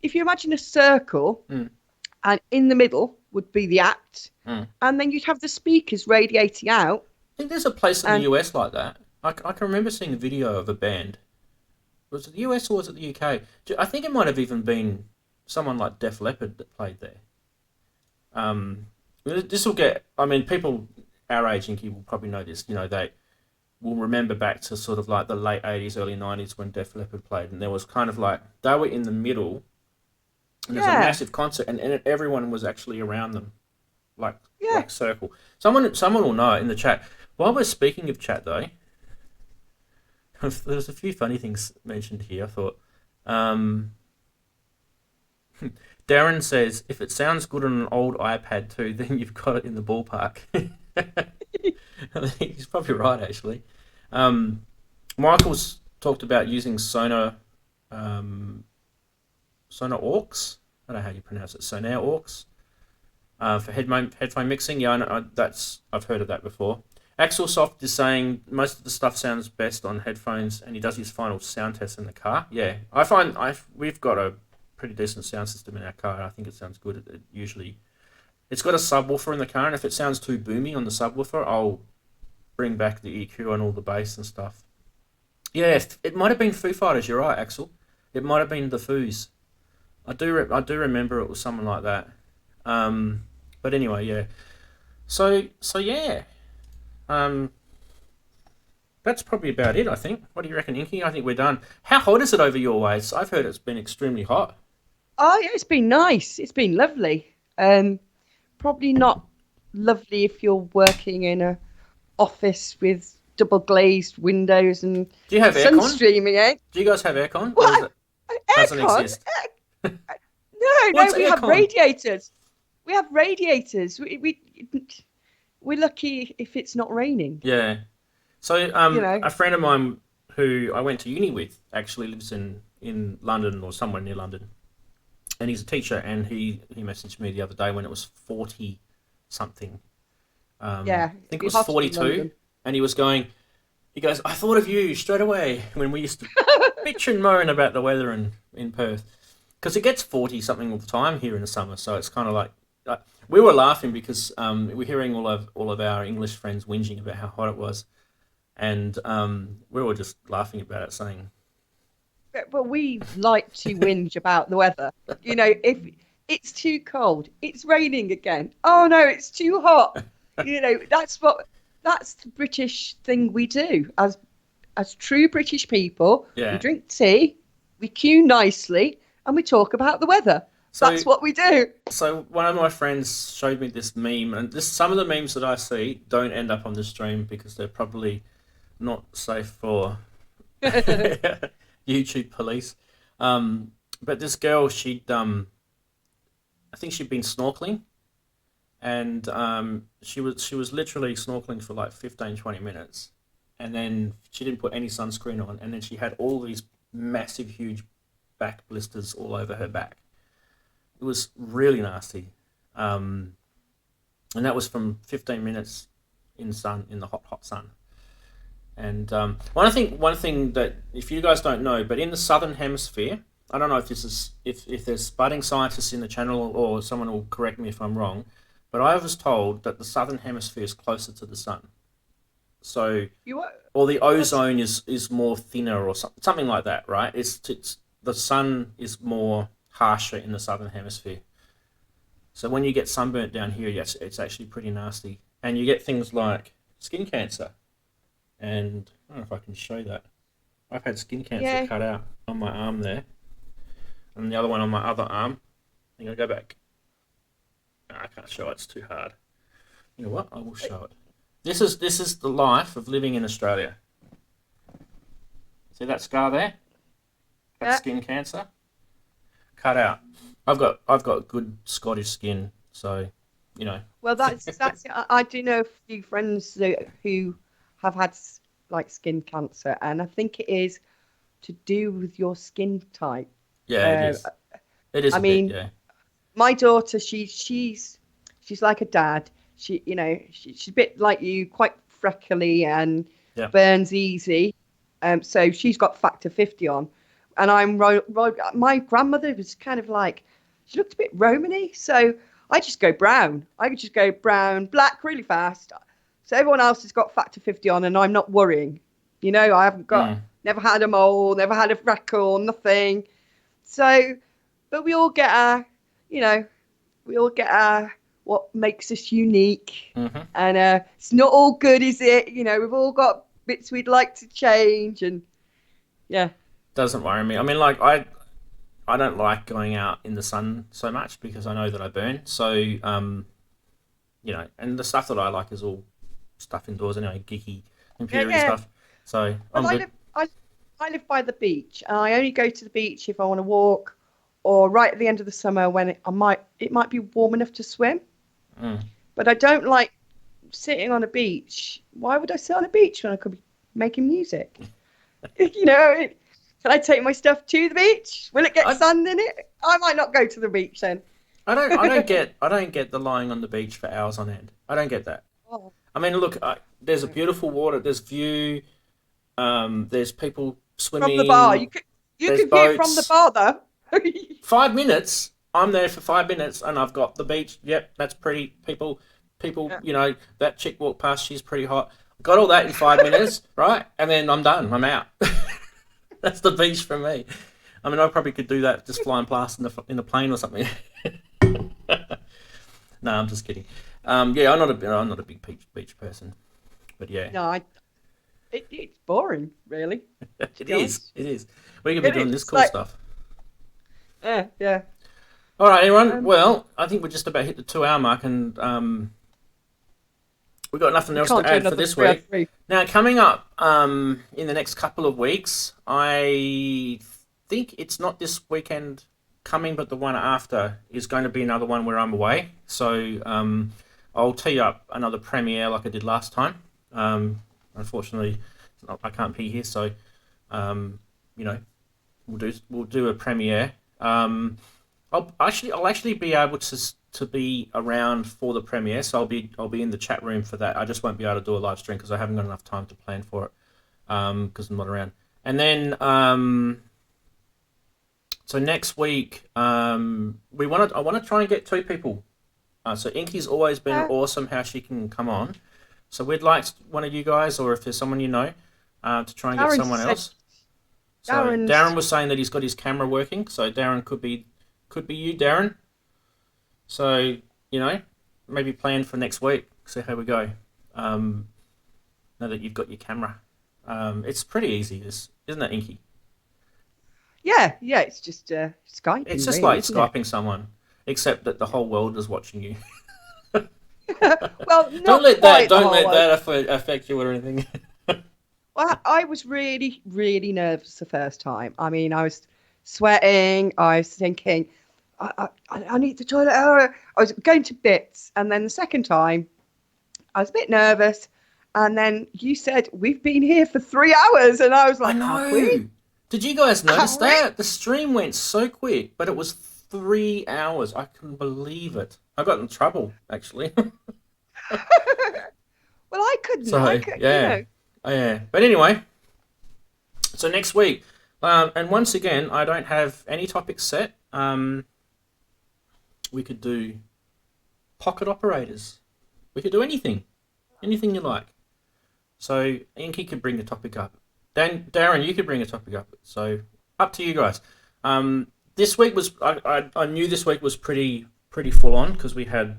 If you imagine a circle, and in the middle would be the act, and then you'd have the speakers radiating out. I think there's a place in the US like that. I can remember seeing a video of a band. Was it the US or was it the UK? I think it might have even been someone like Def Leppard that played there. This will get... I mean, people our age, Inky, will probably know this. You know, they will remember back to sort of like the late 80s, early 90s when Def Leppard played. And there was kind of like... They were in the middle. And there's a massive concert. And everyone was actually around them. Like circle. Someone will know in the chat. While we're speaking of chat, though... There's a few funny things mentioned here, I thought. Darren says, if it sounds good on an old iPad too, then you've got it in the ballpark. He's probably right, actually. Michael's talked about using Sonar aux. I don't know how you pronounce it. Sonar aux for headphone mixing. Yeah, I've heard of that before. Axelsoft is saying most of the stuff sounds best on headphones, and he does his final sound test in the car. Yeah, I find we've got a pretty decent sound system in our car, and I think it sounds good. It's got a subwoofer in the car, and if it sounds too boomy on the subwoofer, I'll bring back the EQ and all the bass and stuff. Yeah, it might have been Foo Fighters. You're right, Axel. It might have been the Foos. I do remember it was someone like that. But anyway, yeah. So yeah. That's probably about it, I think. What do you reckon, Inky? I think we're done. How hot is it over your ways? I've heard it's been extremely hot. Oh, yeah, it's been nice. It's been lovely. Probably not lovely if you're working in an office with double glazed windows and do you have sun aircon? Streaming in. Do you guys have aircon? What? Doesn't exist? No, What's we aircon? have radiators. We have radiators. We're lucky if it's not raining. Yeah. So a friend of mine who I went to uni with actually lives in London or somewhere near London. And he's a teacher, and he messaged me the other day when it was 40 something. I think it was 42. And he goes, I thought of you straight away when we used to bitch and moan about the weather in Perth. Because it gets 40 something all the time here in the summer, so it's kind of like we were laughing because we're hearing all of our English friends whinging about how hot it was, and we were just laughing about it, saying. But we like to whinge about the weather. You know, if it's too cold, it's raining again. Oh no, it's too hot. You know, that's the British thing we do as true British people. Yeah. We drink tea, we queue nicely, and we talk about the weather. That's what we do. So one of my friends showed me this meme, and some of the memes that I see don't end up on the stream because they're probably not safe for YouTube police. But this girl, I think she'd been snorkeling, and she was literally snorkeling for like 15-20 minutes, and then she didn't put any sunscreen on, and then she had all these massive, huge back blisters all over her back. It was really nasty, and that was from 15 minutes in the hot sun. And one thing that, if you guys don't know, but in the southern hemisphere, I don't know if there's budding scientists in the channel or someone will correct me if I'm wrong, but I was told that the southern hemisphere is closer to the sun. So, or the ozone is more thinner or something like that, right? It's the sun is more harsher in the southern hemisphere. So when you get sunburnt down here, yes, it's actually pretty nasty. And you get things like skin cancer. And I don't know if I can show that. I've had skin cancer cut out on my arm there. And the other one on my other arm. I'm going to go back. No, I can't show it, it's too hard. You know what? I will show it. This is the life of living in Australia. See that scar there? That's skin cancer. Cut out. I've got good Scottish skin, so you know. Well, that's I do know a few friends who have had like skin cancer, and I think it is to do with your skin type. Yeah, it is. It is. My daughter, she's like a dad. She's a bit like you, quite freckly and burns easy. So she's got factor 50 on. And my grandmother was kind of like, she looked a bit Romany. So I just go brown. I could just go brown, black really fast. So everyone else has got factor 50 on and I'm not worrying. I haven't got, never had a mole, never had a freckle, nothing. So, but we all get what makes us unique. And it's not all good, is it? We've all got bits we'd like to change and doesn't worry me. I mean, like I don't like going out in the sun so much because I know that I burn. So and the stuff that I like is all stuff indoors anyway, geeky computer stuff. So I'm good. I live by the beach and I only go to the beach if I want to walk or right at the end of the summer when it might be warm enough to swim. But I don't like sitting on a beach. Why would I sit on a beach when I could be making music? Can I take my stuff to the beach? Will it get sand in it? I might not go to the beach then. I don't get the lying on the beach for hours on end. I don't get that. Oh. I mean, look, there's a beautiful water. There's view. There's people swimming. From the bar, you can view from the bar though. 5 minutes. I'm there for 5 minutes, and I've got the beach. Yep, that's pretty. People. That chick walked past. She's pretty hot. Got all that in 5 minutes, right? And then I'm done. I'm out. That's the beach for me. I mean, I probably could do that just flying past in a plane or something. No, I'm just kidding. I'm not a big beach person, but yeah. No, it's boring, really. It is. We could be doing this cool stuff. Yeah. All right, everyone. Well, I think we just about hit the 2 hour mark, and we've got nothing else to add for this week. Now, coming up in the next couple of weeks, I think it's not this weekend coming, but the one after is going to be another one where I'm away. So I'll tee up another premiere like I did last time. Unfortunately, I can't be here, so we'll do a premiere. I'll actually be able to be around for the premiere, so I'll be in the chat room for that. I just won't be able to do a live stream because I haven't got enough time to plan for it because I'm not around. And then so next week I want to try and get 2 people. So Inky's always been awesome how she can come on. So we'd like one of you guys, or if there's someone you know, to try and get someone else. So Darren was saying that he's got his camera working, so Darren could be you, Darren. So, maybe plan for next week, see how we go. Now that you've got your camera. It's pretty easy, isn't it, Inky? Yeah, it's just Skype. It's just like Skyping someone, except that the whole world is watching you. Well, don't let that affect you or anything. Well, I was really, really nervous the first time. I mean, I was sweating. I was thinking, I need the toilet. I was going to bits. And then the second time, I was a bit nervous. And then you said, we've been here for 3 hours. And I was like, I know. Did you guys notice that? The stream went so quick, but it was 3 hours. I couldn't believe it. I got in trouble, actually. Well, I couldn't. So, yeah. Oh, yeah. But anyway, so next week, and once again, I don't have any topics set. We could do pocket operators. We could do anything you like. So Inky could bring the topic up. Darren, you could bring a topic up. So up to you guys. This week was I knew this week was pretty full on because we had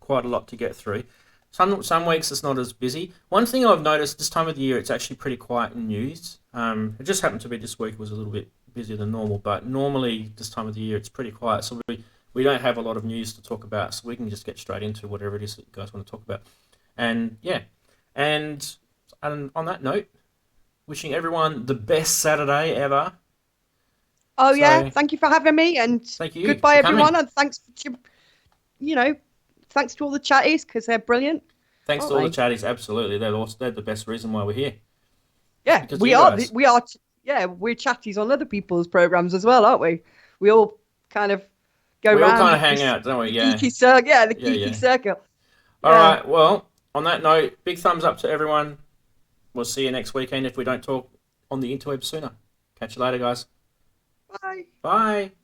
quite a lot to get through. Some weeks it's not as busy. One thing I've noticed this time of the year, it's actually pretty quiet in news. It just happened to be this week was a little bit busier than normal, but normally this time of the year it's pretty quiet. So we don't have a lot of news to talk about, so we can just get straight into whatever it is that you guys want to talk about. And yeah, and on that note, wishing everyone the best Saturday ever. Oh yeah, thank you for having me, and thank you. Goodbye everyone, and thanks to, thanks to all the chatties because they're brilliant. Thanks to all the chatties, absolutely. They're the best reason why we're here. Yeah, we are. Yeah, we're chatties on other people's programs as well, aren't we? We all kind of go around. We all kind of hang out, don't we? Yeah. Geeky circle. Yeah, the geeky circle. All right. Well, on that note, big thumbs up to everyone. We'll see you next weekend if we don't talk on the interweb sooner. Catch you later, guys. Bye. Bye.